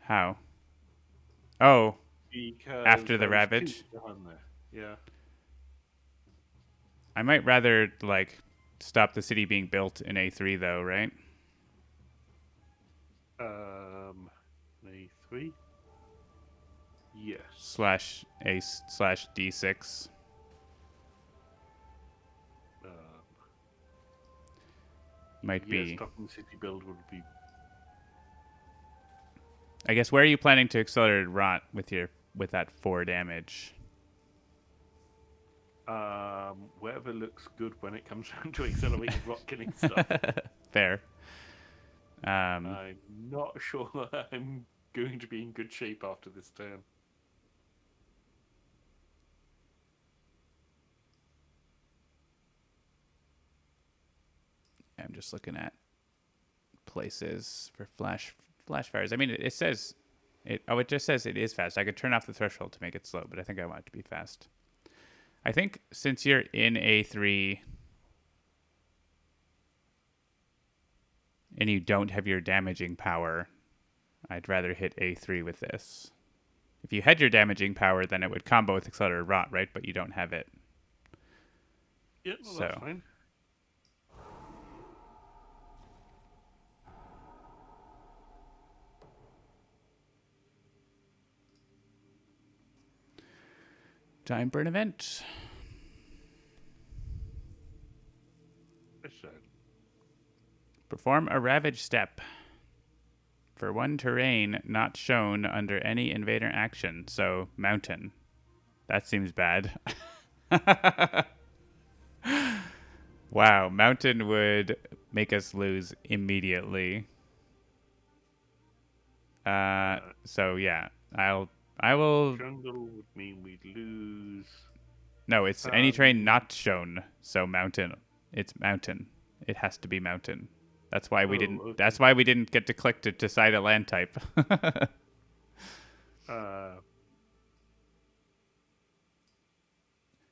How? Oh, Because after the there is 2 Ravage? behind there. Yeah. I might rather like stop the city being built in A3 though, right? A3? Yes. Slash A slash D6. Um, Might yeah, be. stopping the city build would be I guess where are you planning to accelerate rot with that 4 damage? Whatever looks good when it comes down to accelerated rock killing stuff. Fair. Um, I'm not sure I'm going to be in good shape after this turn. I'm just looking at places for flash fires. I mean, it says it. Oh, it just says it is fast. I could turn off the threshold to make it slow, but I think I want it to be fast. I think since you're in A3 and you don't have your damaging power, I'd rather hit A3 with this. If you had your damaging power, then it would combo with Accelerated Rot, right? But you don't have it. Yeah, well, that's So, fine. time burn event. Listen. Perform a Ravage step for one terrain not shown under any invader action. So, mountain. That seems bad. Wow, mountain would make us lose immediately. So yeah, I will. Jungle would mean we'd lose. No, it's any terrain not shown. So mountain. It's mountain. It has to be mountain. That's why we didn't. Okay. That's why we didn't get to click to decide a land type. Uh,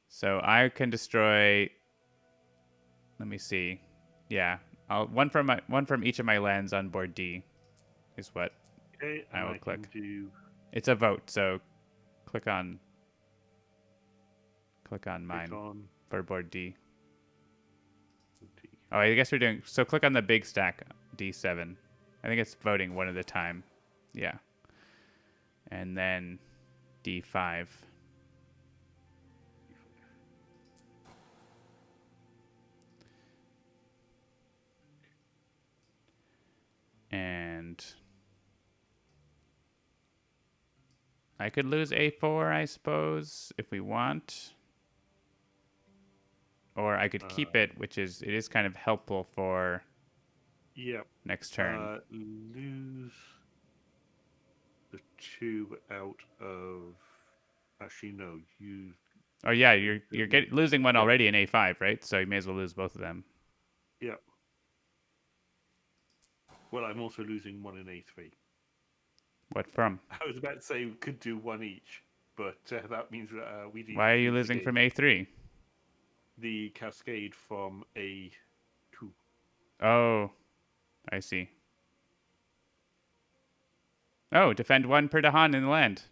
So I can destroy. Let me see. Yeah, one from each of my lands on board D is what okay, I and will I can click. do. It's a vote, so click on Click mine on. for board D. Oh, I guess we're doing so. Click on the big stack D7. I think it's voting one at a time. Yeah, and then D5. And I could lose A4, I suppose, if we want. Or I could keep it, which is it is kind of helpful for Yeah. next turn. Lose the 2 out of. Actually, no. You. Oh yeah, you're losing one Yeah. already in A5, right? So you may as well lose both of them. Yeah. Well, I'm also losing one in A3. What from? I was about to say we could do one each, but that means we need Why are to you lose the losing game. from A3? The cascade from A2. Oh, I see. Oh, defend one per Dahan in the land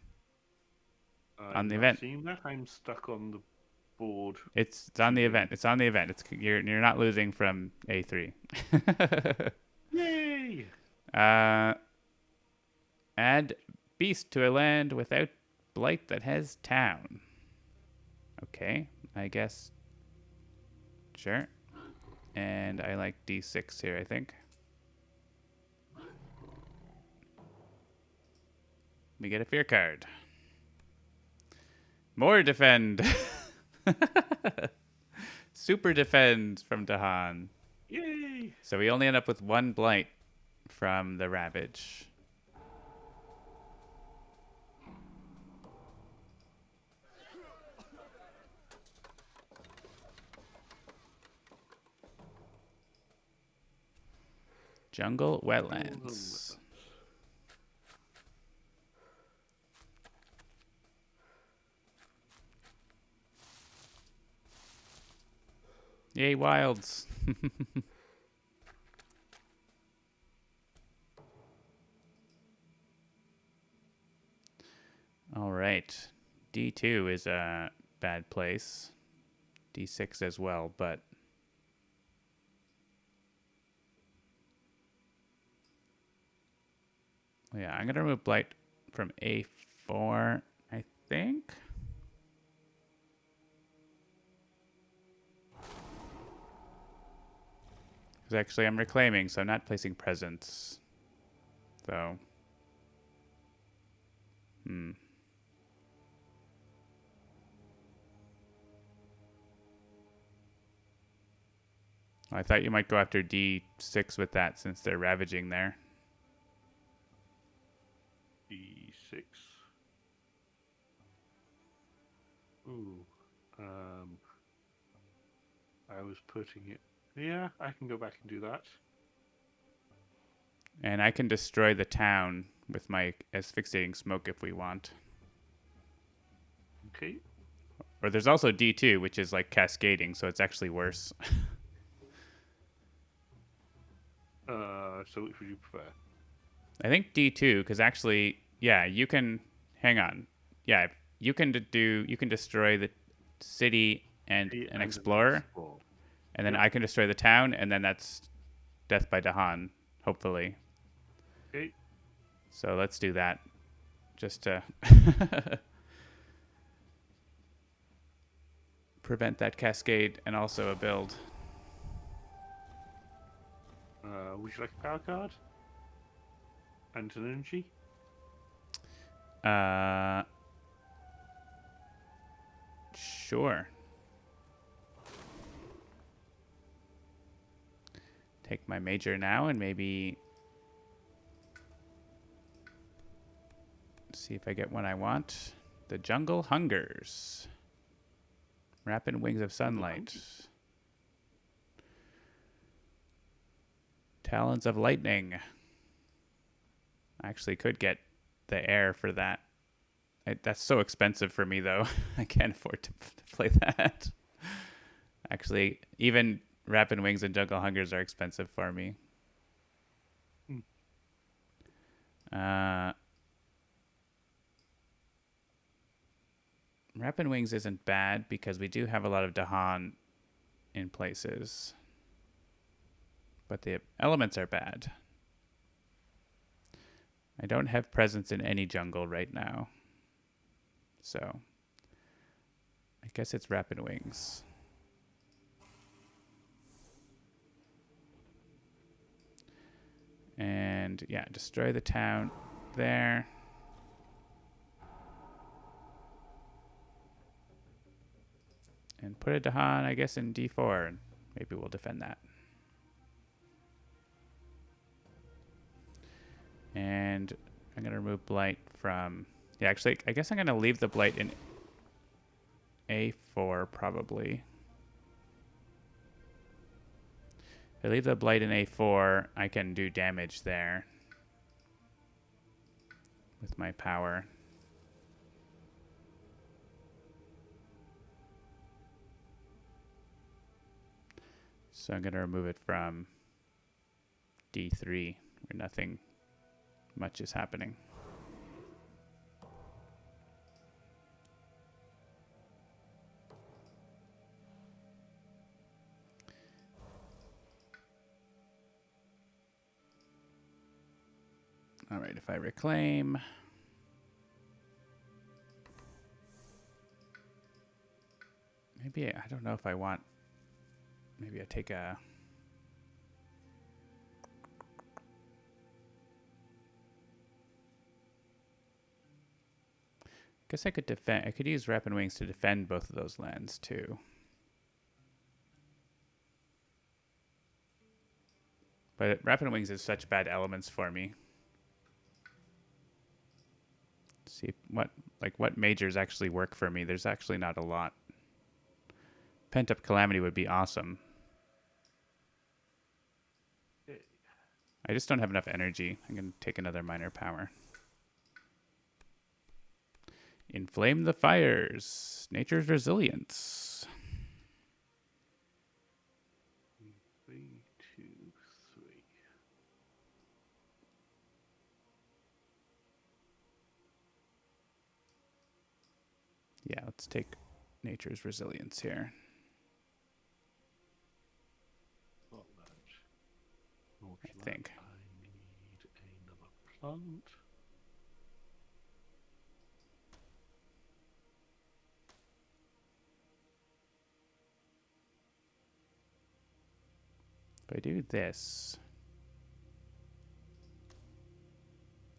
on I'm the not event. seeing that. I'm stuck on the board. It's on the event. It's on the event. You're not losing from A3. Yay! uh, add beast to a land without blight that has town. Okay, I guess. Sure. And I like D6 here, I think. We get a fear card. More defend. Super defend from Dahan. Yay! So we only end up with one blight from the Ravage. Jungle Wetlands. Yay, wilds. All right. D2 is a bad place. D6 as well, but yeah, I'm going to remove blight from A4, I think. Because actually I'm reclaiming, so I'm not placing presents. So Hmm. I thought you might go after D6 with that since they're ravaging there. D6. Ooh. Um, I was putting it. Yeah, I can go back and do that. And I can destroy the town with my asphyxiating smoke if we want. Okay. Or there's also D2, which is like cascading, so it's actually worse. So which would you prefer? I think D2, because actually, yeah, you can. Hang on. Yeah, you can destroy the city and an And an explorer, explore. and then Yep. I can destroy the town, and then that's death by Dahan, hopefully. Okay. So let's do that, just to prevent that cascade and also a build. Would you like a power card? And an energy? Uh, sure. Take my major now and maybe see if I get one I want. The jungle hungers. Rapid wings of sunlight. Talons of lightning. I actually could get the air for that. That's so expensive for me, though. I can't afford to play that. Actually, even rapid wings and jungle hungers are expensive for me. Hmm. Uh, rapid wings isn't bad because we do have a lot of Dahan in places, but the elements are bad. I don't have presence in any jungle right now, so I guess it's rapid wings. And yeah, destroy the town there. And put a Dahan, I guess, in D4, and maybe we'll defend that. And I'm going to remove Blight from... Yeah, actually, I guess I'm going to leave the Blight in A4, probably. If I leave the Blight in A4, I can do damage there with my power. So I'm going to remove it from D3, where nothing much is happening. All right, if I reclaim... Maybe, I don't know if I want... Maybe I take a... Guess I could defend... I could use Rapid Wings to defend both of those lands, too. But Rapid Wings is such bad elements for me. Let's see what majors actually work for me. There's actually not a lot. Pent Up Calamity would be awesome. Okay. I just don't have enough energy. I'm going to take another minor power. Inflame the fires. Nature's resilience. 3, 2, 3. Yeah, let's take nature's resilience here. Got that. I think. I need another plant. If I do this...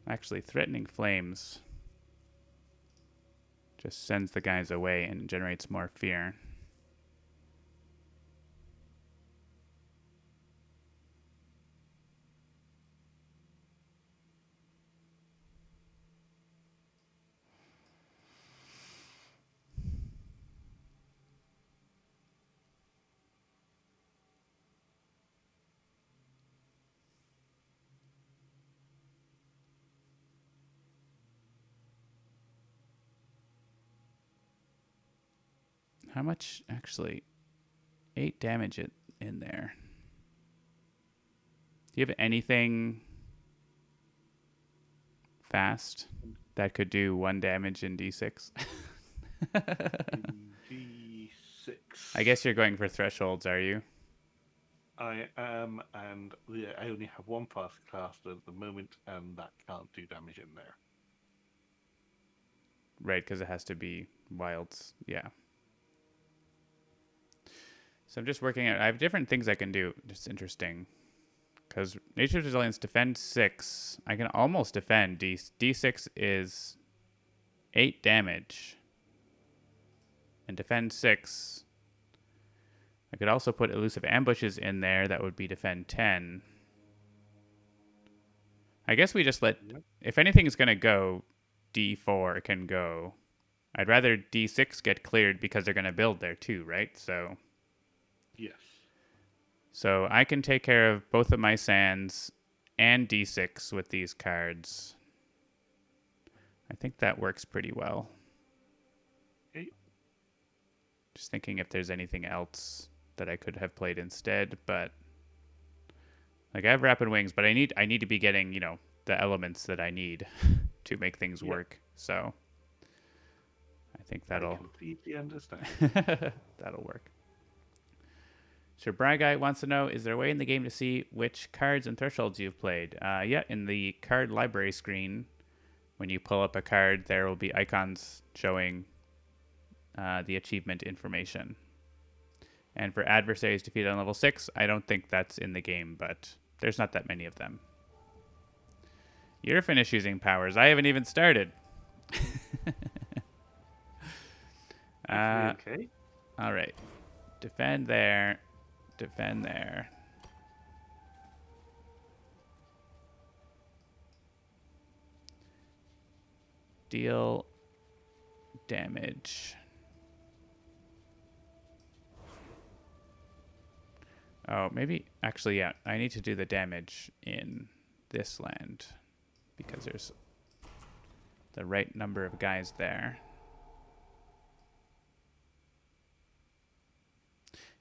Actually, Threatening Flames Just sends the guys away and generates more fear. How much, actually? 8 damage in there. Do you have anything fast that could do 1 damage in D6? D6. I guess you're going for thresholds, are you? I am, and yeah, I only have one fast caster at the moment, and that can't do damage in there. Right, because it has to be wilds. Yeah. So I'm just working out. I have different things I can do. It's interesting. Because Nature's Resilience defend 6. I can almost defend. D6 is 8 damage. And defend 6. I could also put Elusive Ambushes in there. That would be defend 10. I guess we just let. Yep. If anything is going to go, D4 can go. I'd rather D6 get cleared because they're going to build there too, right? Yes. So I can take care of both of my sands and D6 with these cards. I think that works pretty well. Okay. Just thinking if there's anything else that I could have played instead, but like I have Rapid Wings, but I need to be getting, the elements that I need to make things Yep. work. So I think I that'll completely understand. that'll work. So Bry Guy wants to know, is there a way in the game to see which cards and thresholds you've played? Yeah, in the card library screen, when you pull up a card, there will be icons showing the achievement information. And for adversaries defeated on level 6, I don't think that's in the game, but there's not that many of them. You're finished using powers. I haven't even started. Okay. All right. Defend there. Defend there. Deal damage. Oh, maybe. Actually, yeah. I need to do the damage in this land because there's the right number of guys there.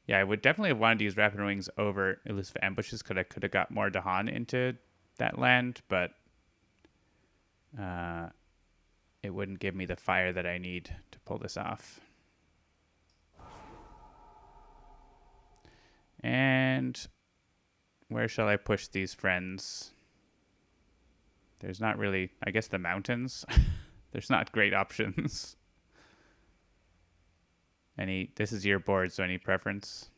Yeah, I would definitely have wanted to use Rapid Wings over Elusive Ambushes because I could have got more Dahan into that land, but it wouldn't give me the fire that I need to pull this off. And where shall I push these friends? There's not really, I guess, the mountains. There's not great options. This is your board, so any preference?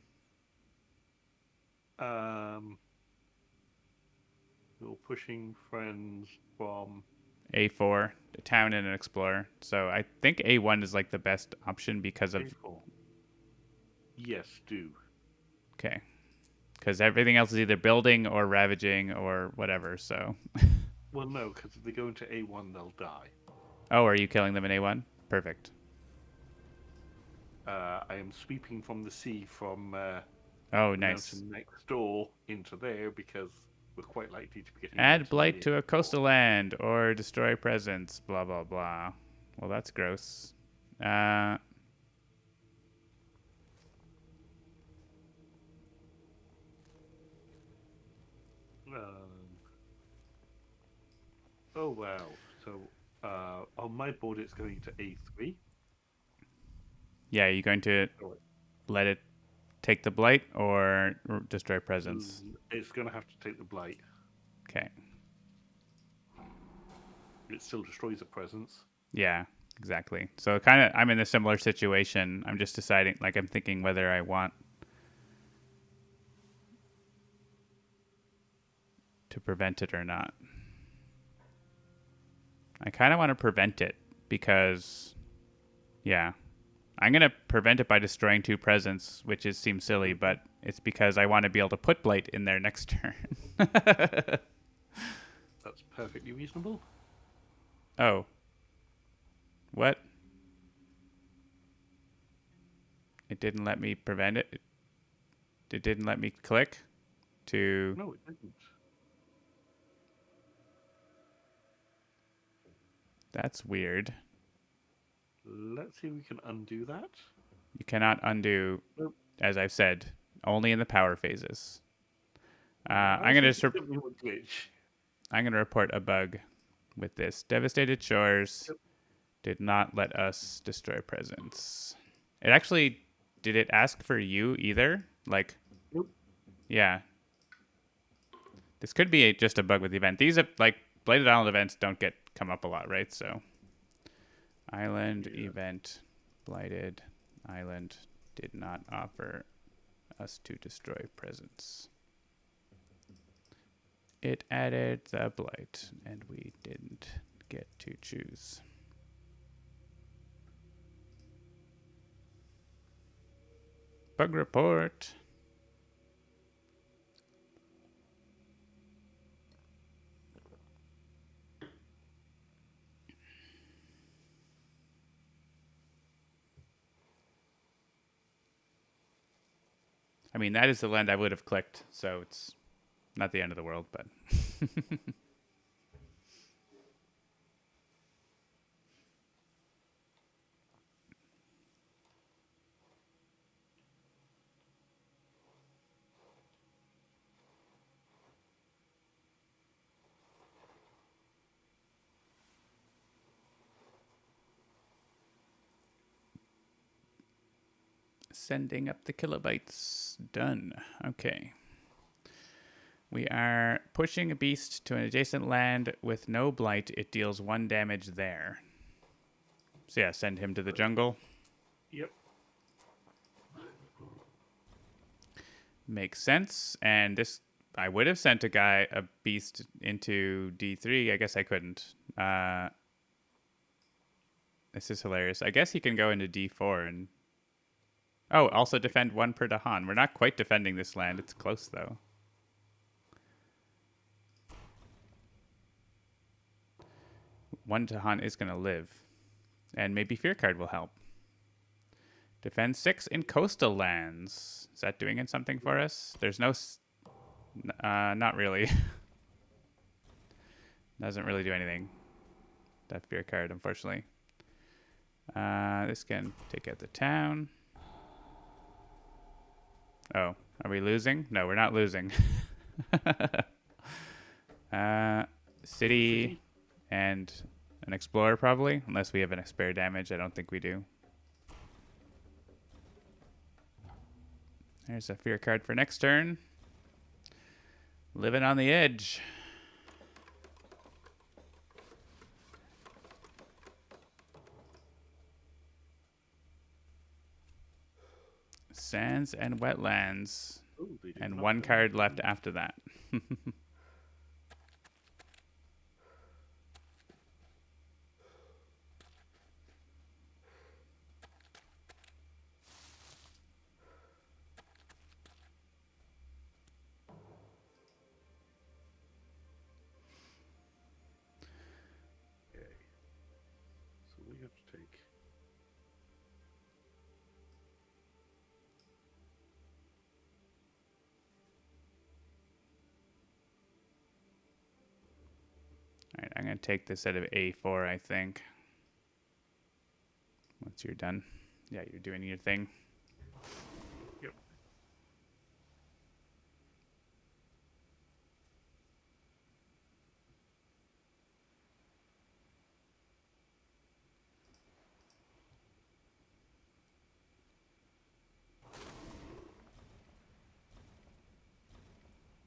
You're pushing friends from A4, a town and an explorer. So I think A1 is like the best option because of. A4. Yes, do. Okay. Because everything else is either building or ravaging or whatever, so. Well, no, because if they go into A1, they'll die. Oh, are you killing them in A1? Perfect. I am sweeping from the sea from Oh, the nice. mountain next door into there because we're quite likely to be getting Add blight near to a the coastal land or destroy presence, blah, blah, blah. Well, that's gross. Oh, wow. So on my board, it's going to A3. Yeah, are you going to Oh, let it take the blight or destroy presence? it's going to have to take the blight. Okay. It still destroys a presence. Yeah, exactly. So kind of, I'm in a similar situation. I'm just deciding, like, I'm thinking whether I want to prevent it or not. I kind of want to prevent it because Yeah. I'm going to prevent it by destroying 2 presents, which seems silly, Mhm. but it's because I want to be able to put Blight in there next turn. That's perfectly reasonable. Oh, what? It didn't let me prevent it. It didn't let me click to. No, it didn't. That's weird. Let's see if we can undo that. You cannot undo, Nope. as I've said, only in the power phases. I I'm was gonna thinking something would glitch. I'm gonna report a bug with this. Devastated Shores Yep. did not let us destroy presents. It actually did it ask for you either? Like, Nope. yeah, this could be just a bug with the event. These like Bladed Island events don't get come up a lot, right? So island Yeah. event blighted island did not offer us to destroy presents. It added the blight, and we didn't get to choose. Bug report. I mean, that is the land I would have clicked, so it's not the end of the world, but sending up the kilobytes. Done. Okay. We are pushing a beast to an adjacent land with no blight. It deals 1 damage there. So yeah, send him to the jungle. Yep. Makes sense. And this, I would have sent a beast into D3. I guess I couldn't. This is hilarious. I guess he can go into D4 and. Oh, also defend 1 per Dahan. We're not quite defending this land. It's close, though. 1 Dahan is going to live. And maybe Fear Card will help. Defend 6 in coastal lands. Is that doing something for us? There's no. Not really. Doesn't really do anything. That Fear Card, unfortunately. This can take out the town. Oh, are we losing? No, we're not losing. uh, City City. and an Explorer, probably. Unless we have an spare damage. I don't think we do. There's a Fear Card for next turn. Living on the edge. Sands and Wetlands. Oh, they did And not 1 card left after that. Okay. So we have to take. All right, I'm going to take this out of A4, I think. Once you're done. Yeah, you're doing your thing. Yep.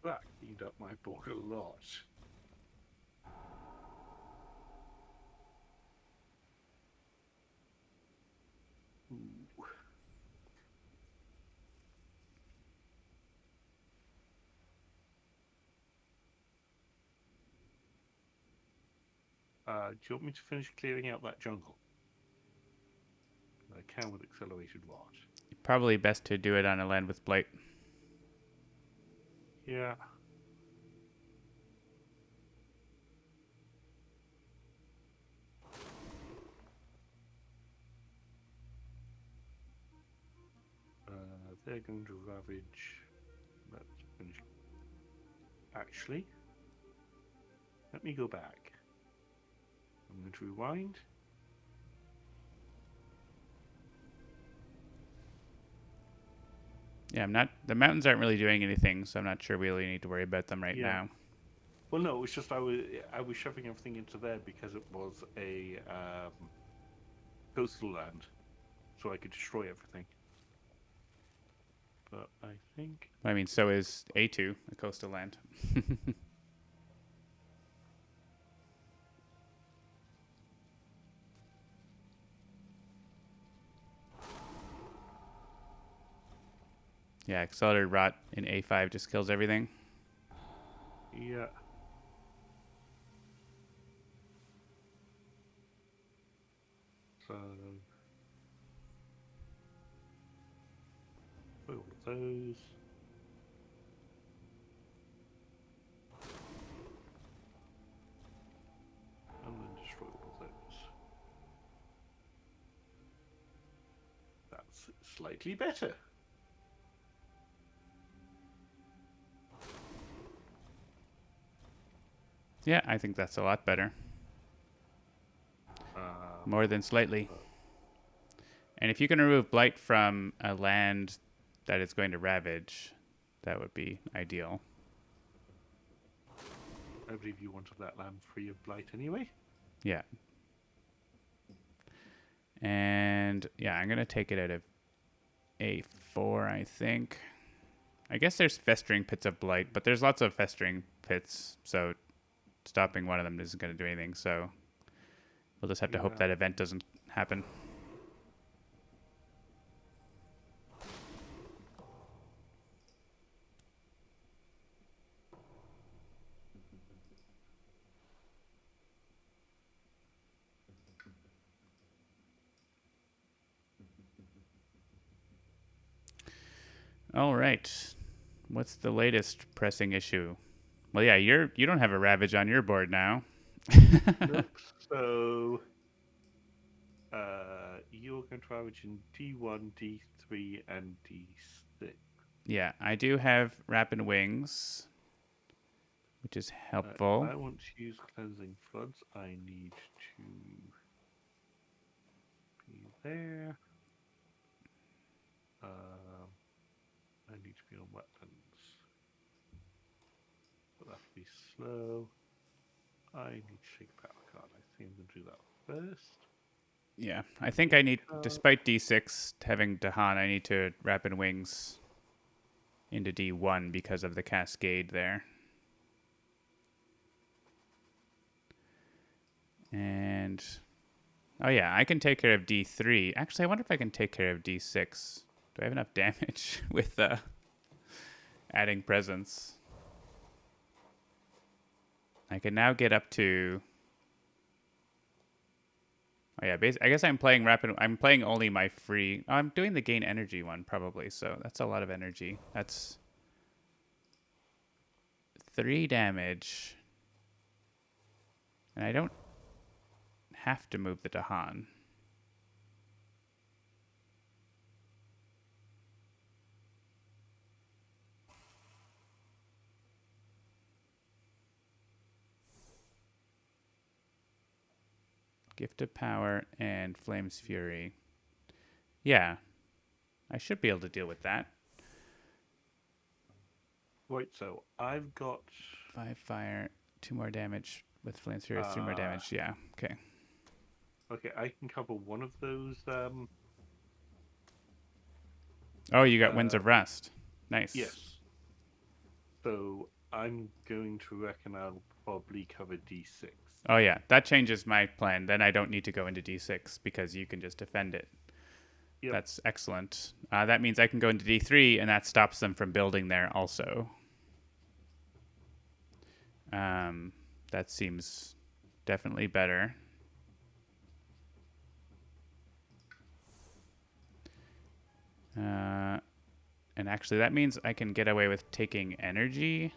That cleaned up my board a lot. Ooh. Do you want me to finish clearing out that jungle? can with accelerated what? Probably best to do it on a land with blight. Yeah. They're going to ravage. Let's finish. Actually, let me go back. I'm going to rewind. Yeah, I'm not. The mountains aren't really doing anything, so I'm not sure we really need to worry about them right Yeah. now. Well, no, it was just I was shoving everything into there because it was a coastal land, so I could destroy everything. But I think I mean, so is A2, a coastal land. Yeah, accelerated rot in A5 just kills everything. yeah. So all of those. And then destroy all of those. That's slightly better. Yeah, I think that's a lot better. More than slightly. And if you can remove blight from a land that it's going to ravage, that would be ideal. I believe you wanted that land free of blight anyway. Yeah. And yeah, I'm going to take it out of A4, I think. I guess there's festering pits of blight, but there's lots of festering pits, so stopping one of them isn't going to do anything. So we'll just have to hope Yeah. that event doesn't happen. All right. What's the latest pressing issue? Well, yeah, you don't have a ravage on your board now. Nope. So you're going to average in D1, D3, and D6. Yeah, I do have rapid wings, which is If helpful. I want to use cleansing floods, I need to be there. I need to be on weapons. But that'll be slow. I need to take a power card. I think I'm going to do that first. Yeah, I think I need, despite D6 having Dahan, I need to rapid wings into D1 because of the cascade there. And oh yeah, I can take care of D3. Actually, I wonder if I can take care of D6. Do I have enough damage with adding presence? I can now get up to. Oh yeah, I guess I'm playing rapid. I'm playing only my free. Oh, I'm doing the gain energy one probably, so that's a lot of energy. That's 3 damage, and I don't have to move the Dahan. Gift of Power and Flame's Fury. Yeah, I should be able to deal with that. Right, so I've got 5 fire, 2 more damage with Flame's Fury, 3 more damage. Yeah, okay. okay, I can cover one of those. Oh, you got Winds of Rest. Nice. Yes. So I'm going to reckon I'll probably cover D6. Oh yeah, that changes my plan. Then I don't need to go into D6 because you can just defend it. Yep. That's excellent. That means I can go into D3, and that stops them from building there also. That seems definitely better. Uh, and actually, that means I can get away with taking energy.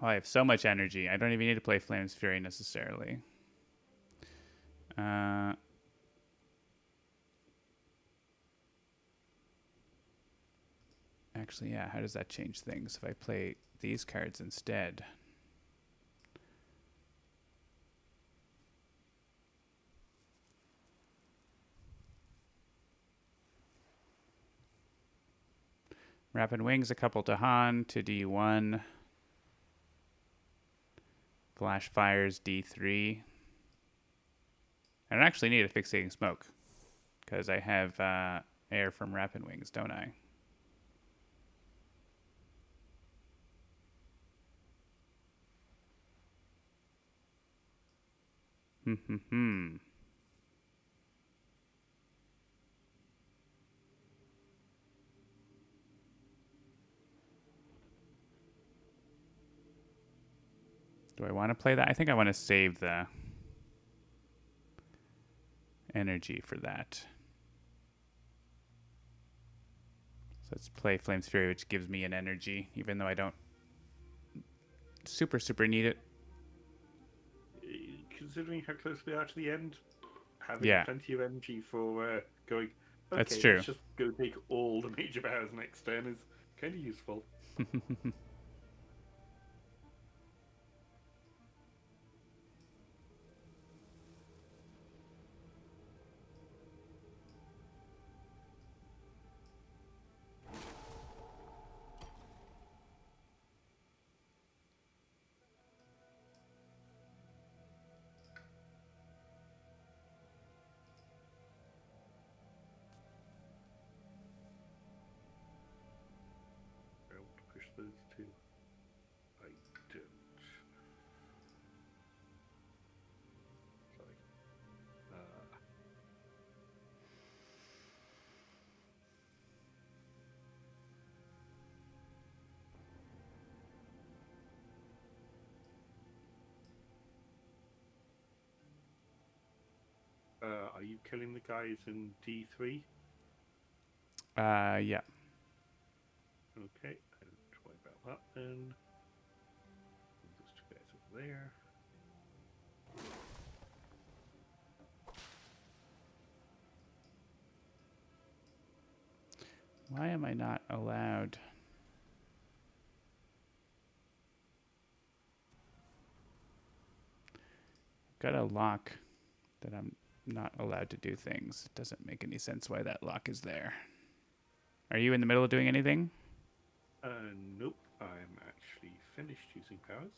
Oh, I have so much energy. I don't even need to play Flames Fury necessarily. Uh, actually, yeah, how does that change things if I play these cards instead? Rapid Wings, a couple to Han to D1. Flash Fires D3. I don't actually need a Fixating Smoke because I have air from Rapid Wings, don't I? Hmm. Do I want to play that? I think I want to save the energy for that. So let's play Flames Fury, which gives me an energy, even though I don't super need it. Considering how close we are to the end, having Yeah, plenty of energy for going, that's okay, let's true. just go take all the major powers next turn is kind of useful. I want to push those two. I don't. Sorry. Are you killing the guys in D3? Yeah. Okay, I don't worry about that then. Move those two guys over there. Why am I not allowed? Got a lock that I'm not allowed to do things. It doesn't make any sense why that lock is there. Are you in the middle of doing anything? Nope, I'm actually finished using powers.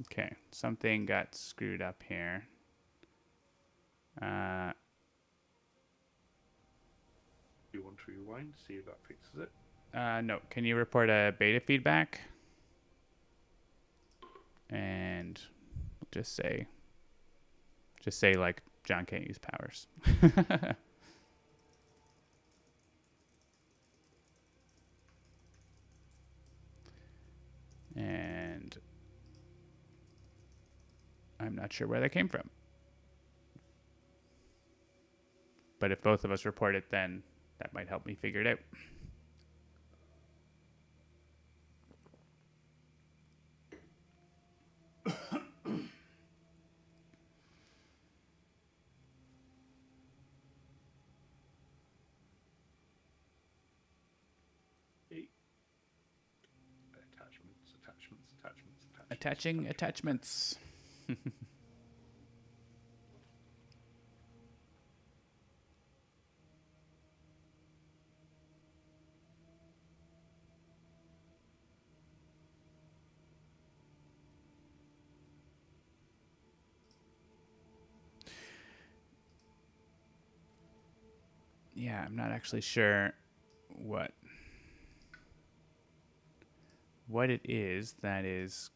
Okay, something got screwed up here. Uh, Do you want to rewind, see if that fixes it? no. Can you report a beta feedback? And we'll just say like John can't use powers. And I'm not sure where that came from. But if both of us report it, then that might help me figure it out. Okay. Attachments, attachments, attachments, attachments. Attaching attachments. Yeah, I'm not actually sure what it is that is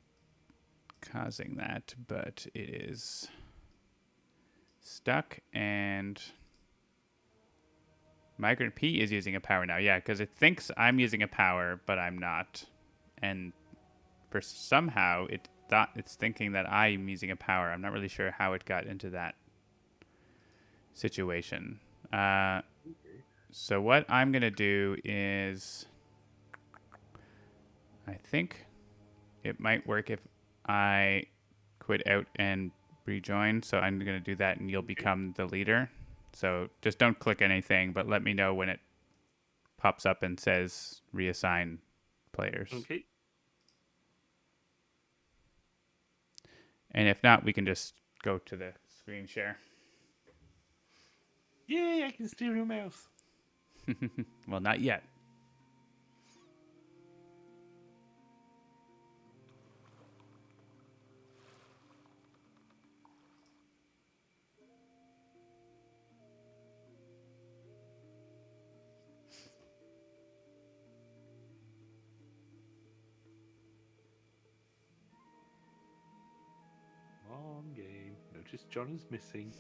causing that, but it is stuck, and Migrant P is using a power now. Yeah, because it thinks I'm using a power, but I'm not. And for somehow it thought it's thinking that I'm using a power. I'm not really sure how it got into that situation. Okay. So what I'm gonna do is, I think it might work if I quit out and rejoin. So I'm gonna do that, and you'll Okay. become the leader. So just don't click anything, but let me know when it pops up and says reassign players. Okay. And if not, we can just go to the screen share. Yay! I can steer your mouse. Well, not yet. Long game. Notice John is missing.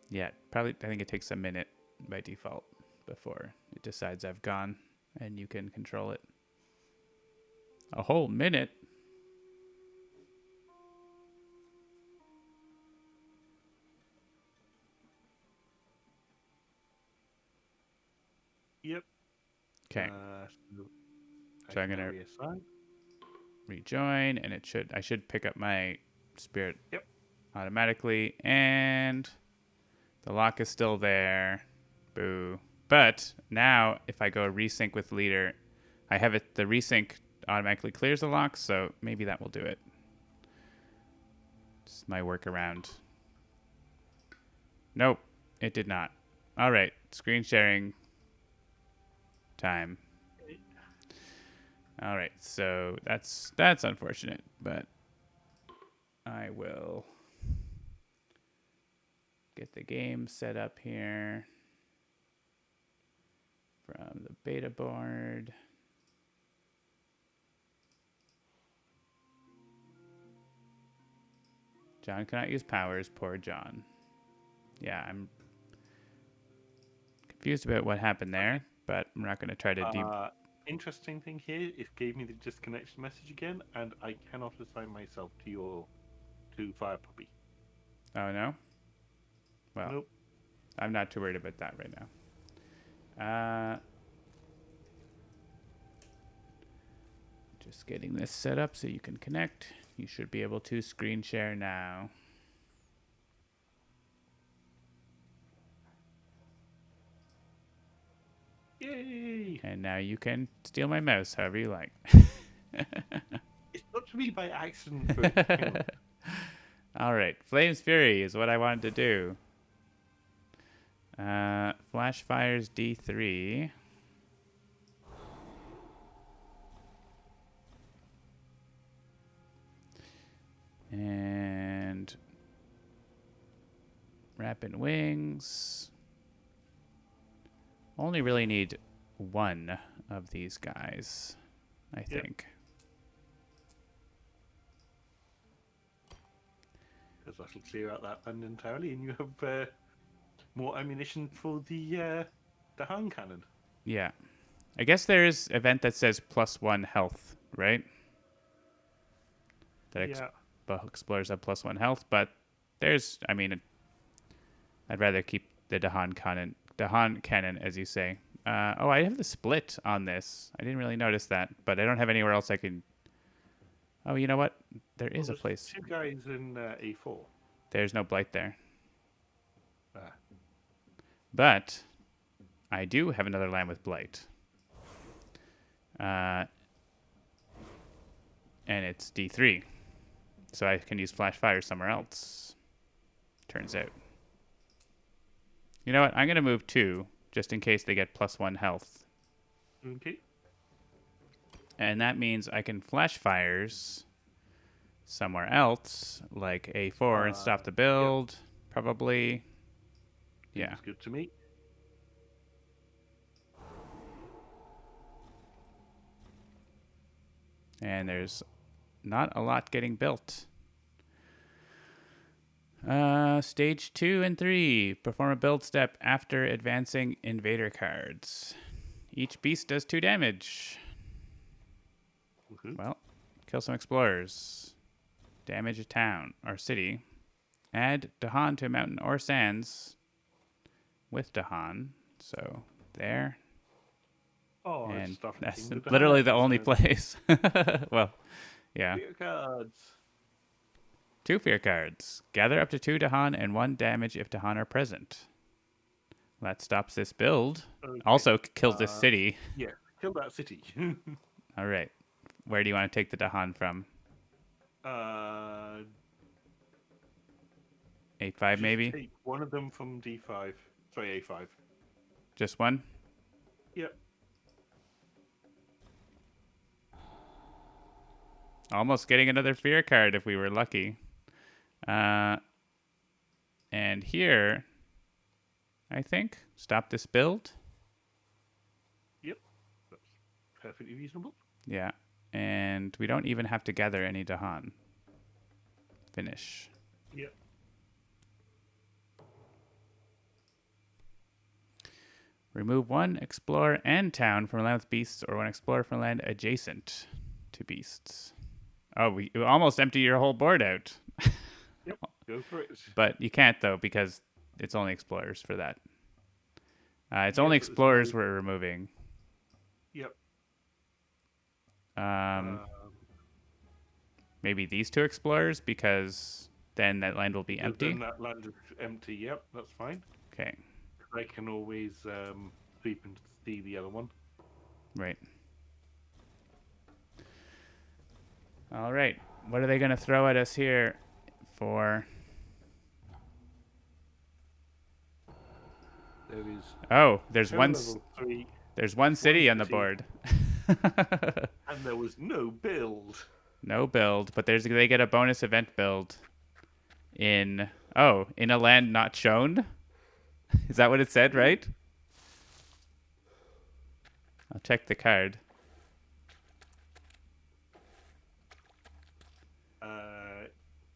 Yeah, probably. I think it takes a minute by default before it decides I've gone, and you can control it. A whole minute. Yep. Okay, So I so I'm can now gonna reassign. rejoin, and I should pick up my spirit Yep. automatically, and the lock is still there. Boo. But now, if I go resync with leader, I have it. The resync automatically clears the lock, so maybe that will do it. It's my workaround. Nope, it did not. All right, screen sharing time. All right, so that's unfortunate, but I will get the game set up here from the beta board. John cannot use powers. Poor John. Yeah, I'm confused about what happened Okay. there, but I'm not going to try to Uh, Interesting thing here, it gave me the disconnection message again, and I cannot assign myself to Fire Puppy. Oh no. Well, Nope. I'm not too worried about that right now. Just getting this set up so you can connect. You should be able to screen share now. Yay! And now you can steal my mouse however you like. It's not to me by accident, but hang on. All right, Flames Fury is what I wanted to do. Flash Fires D3. And Rapid Wings. Only really need one of these guys, I Yep. think. Because that'll clear out that land entirely, and you have more ammunition for the hand cannon. Yeah. I guess there is event that says +1 health, right? That Yeah. explorers have +1 health, but I mean, I'd rather keep the Dahan cannon, as you say. Oh, I have the split on this. I didn't really notice that, but I don't have anywhere else I can. Oh, you know what? There Well, is a there's place. two guys in A4. There's no blight there, Ah, but I do have another land with blight, uh, and it's D3, so I can use flash fire somewhere else. Turns out. You know what? I'm gonna move 2 just in case they get +1 health, okay. and that means I can flash fires somewhere else, like A4, and stop the Yep. build. Probably. Yeah. Seems good to me. And there's not a lot getting built. Stage 2 and 3. Perform a build step after advancing invader cards. Each beast does 2 damage. Woohoo. Well, kill some explorers. Damage a town or city. Add Dahan to a mountain or sands with Dahan. So there. Oh, I And just often that's seen the literally the Handelabra only sign. place. Well, yeah. Fear cards. 2 fear cards. Gather up to 2 Dahan and 1 damage if Dahan are present. That stops this build. Okay. Also kills this Uh, city. yeah, kill that city. All right. Where do you want to take the Dahan from? uh, 8-5 just maybe? take one of them from D5. Sorry, A5. Just one? Yep. Almost getting another fear card if we were lucky. Uh, and here, I think, stop this build. Yep. That's perfectly reasonable. Yeah. And we don't even have to gather any Dahan. Finish. Yep. Remove 1 explorer and town from land with beasts or 1 explorer from land adjacent to beasts. Oh, we almost empty your whole board out. Yep. Go for it. But you can't, though, because it's only explorers for that. It's Yeah, only but there's no. explorers we're removing. Yep. Um, Um, maybe these 2 explorers, because then that land will be empty. Then that land is empty. Yep, that's fine. Okay, I can always sweep and see the other one. right. All right. What are they going to throw at us here for? There is Oh, there's no one. level 3. There's one city on the city. board. And there was no build. No build, but they get a bonus event build in in a land not shown. Is that what it said, right? I'll check the card.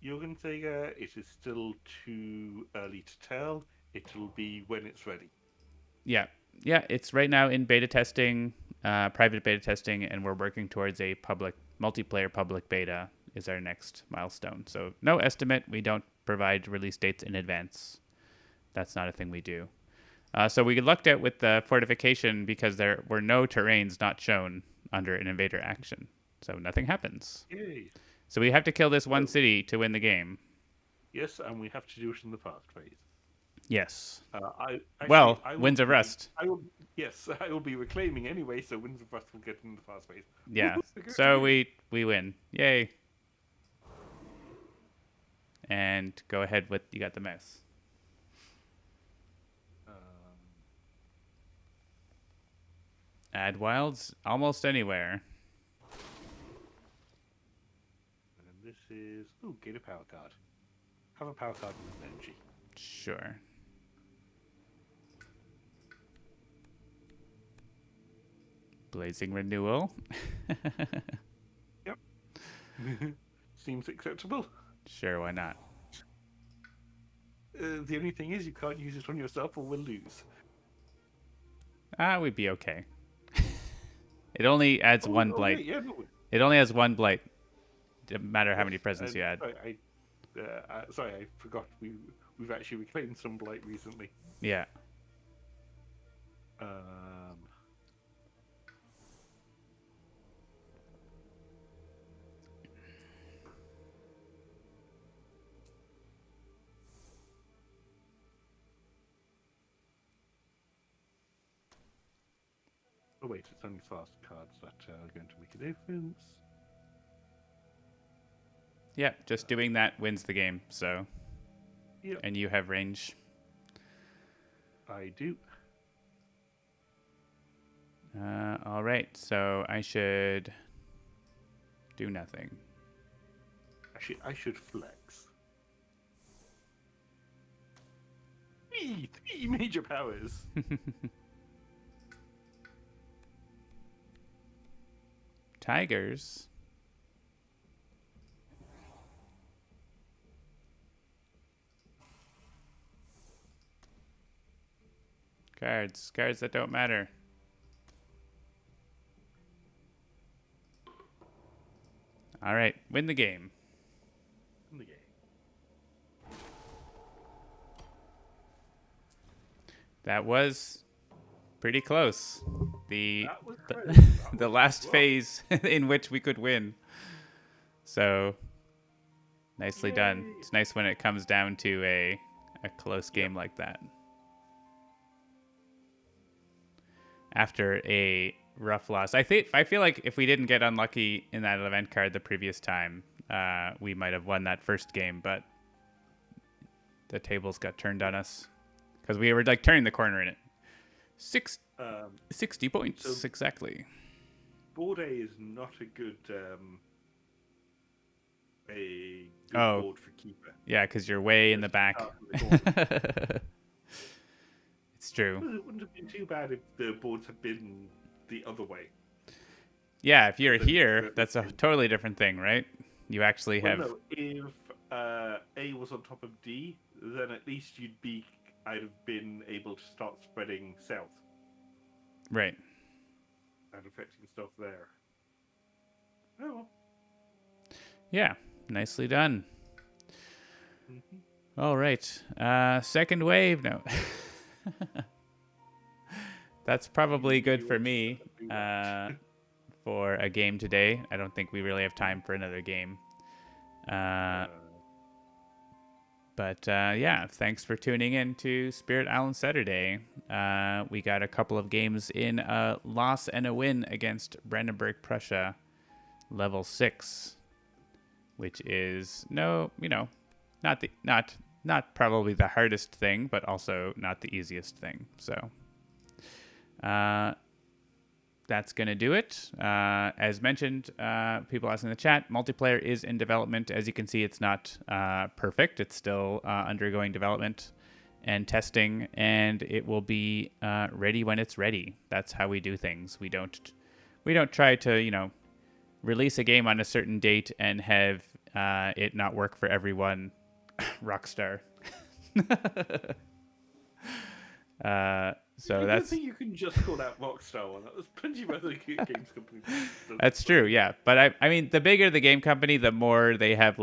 Jugendsager, it is still too early to tell. It'll be when it's ready. Yeah. Yeah, it's right now in beta testing, private beta testing, and we're working towards a multiplayer public beta is our next milestone. So no estimate. We don't provide release dates in advance. That's not a thing we do. So we lucked out with the fortification because there were no terrains not shown under an invader action. So nothing happens. Yay. So we have to kill this one Oh. city to win the game. Yes, and we have to do it in the fast phase. Yes. I Winds of Rust. Yes, I will be reclaiming anyway, so Winds of Rust will get in the fast phase. Yeah. So we win. Yay. And go ahead with you got the mouse. Add wilds almost anywhere. And this is get a power card. Have a power card with energy. Sure. Blazing Renewal. Yep. Seems acceptable. Sure, why not? The only thing is you can't use it on yourself or we'll lose. We'd be okay. It only adds one blight. Wait, yeah, no. It only has one blight. No matter how many presents you add. Sorry, I forgot. We've actually reclaimed some blight recently. Yeah. Oh wait, it's only fast cards that are going to make a difference. Yeah, just doing that wins the game. So. Yep. And you have range. I do. All right, so I should do nothing. Actually, I should flex. Three major powers. Tigers. Cards. Cards that don't matter. All right. Win the game. In the game. That was pretty close. That was The, close. That the was last rough. phase in which we could win. So nicely done. Yay. It's nice when it comes down to a close game like that. After a rough loss, I feel like if we didn't get unlucky in that event card the previous time, we might have won that first game, but the tables got turned on us because we were like turning the corner in it. 60 points So exactly. board A is not a good Oh. board for keeper. Yeah, because you're way in the Just back. out of the corner. It's true. Well, it wouldn't have been too bad if the boards had been the other way. Yeah, if you're Then here, that's a totally different thing, right? You actually Well, have. no, if A was on top of D, then at least I'd have been able to start spreading south Right. and affecting stuff there. Oh well. Yeah, nicely done. Mm-hmm. All right. Second wave. No. That's probably good for me for a game today. I don't think we really have time for another game. But yeah, thanks for tuning in to Spirit Island Saturday. We got a couple of games in, a loss and a win against Brandenburg, Prussia, level 6, which is not probably the hardest thing, but also not the easiest thing. So that's going to do it. As mentioned, people asking in the chat, multiplayer is in development. As you can see, it's not perfect. It's still undergoing development and testing, and it will be ready when it's ready. That's how we do things. We don't try to, release a game on a certain date and have it not work for everyone. Rockstar. So I don't that's think you can just call out Rockstar one. There's plenty of other games companies. that's true, yeah. But I mean, the bigger the game company, the more they have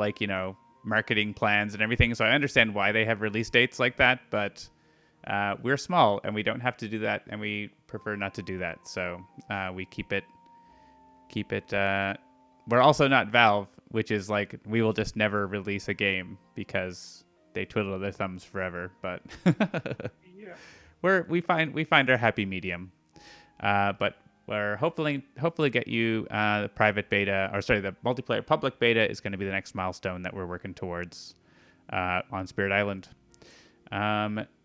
marketing plans and everything. So I understand why they have release dates like that. But we're small and we don't have to do that, and we prefer not to do that. So we keep it. We're also not Valve, which is like we will just never release a game because they twiddle their thumbs forever. But Yeah. we find our happy medium. But we're hopefully get you the private beta, or sorry, the multiplayer public beta is going to be the next milestone that we're working towards on Spirit Island.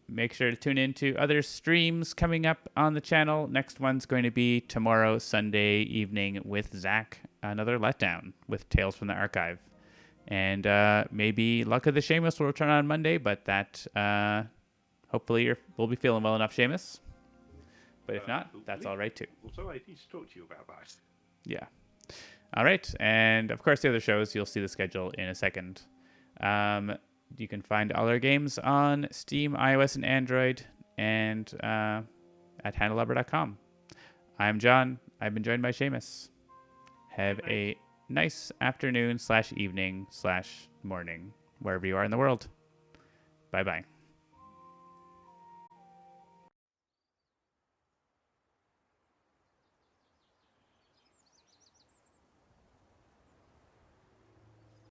Make sure to tune in to other streams coming up on the channel. Next one's going to be tomorrow, Sunday evening, with Zach. Another letdown with Tales from the Archive. And maybe Luck of the Seamus will return on Monday, but that hopefully we'll be feeling well enough, Seamus. But if not, that's all right too. Also, I need to talk to you about that. Yeah. All right. And of course, the other shows, you'll see the schedule in a second. You can find all our games on Steam, iOS, and Android, and at Handelabra.com. I'm John. I've been joined by Seamus. Have a nice afternoon /evening/morning, wherever you are in the world. Bye-bye.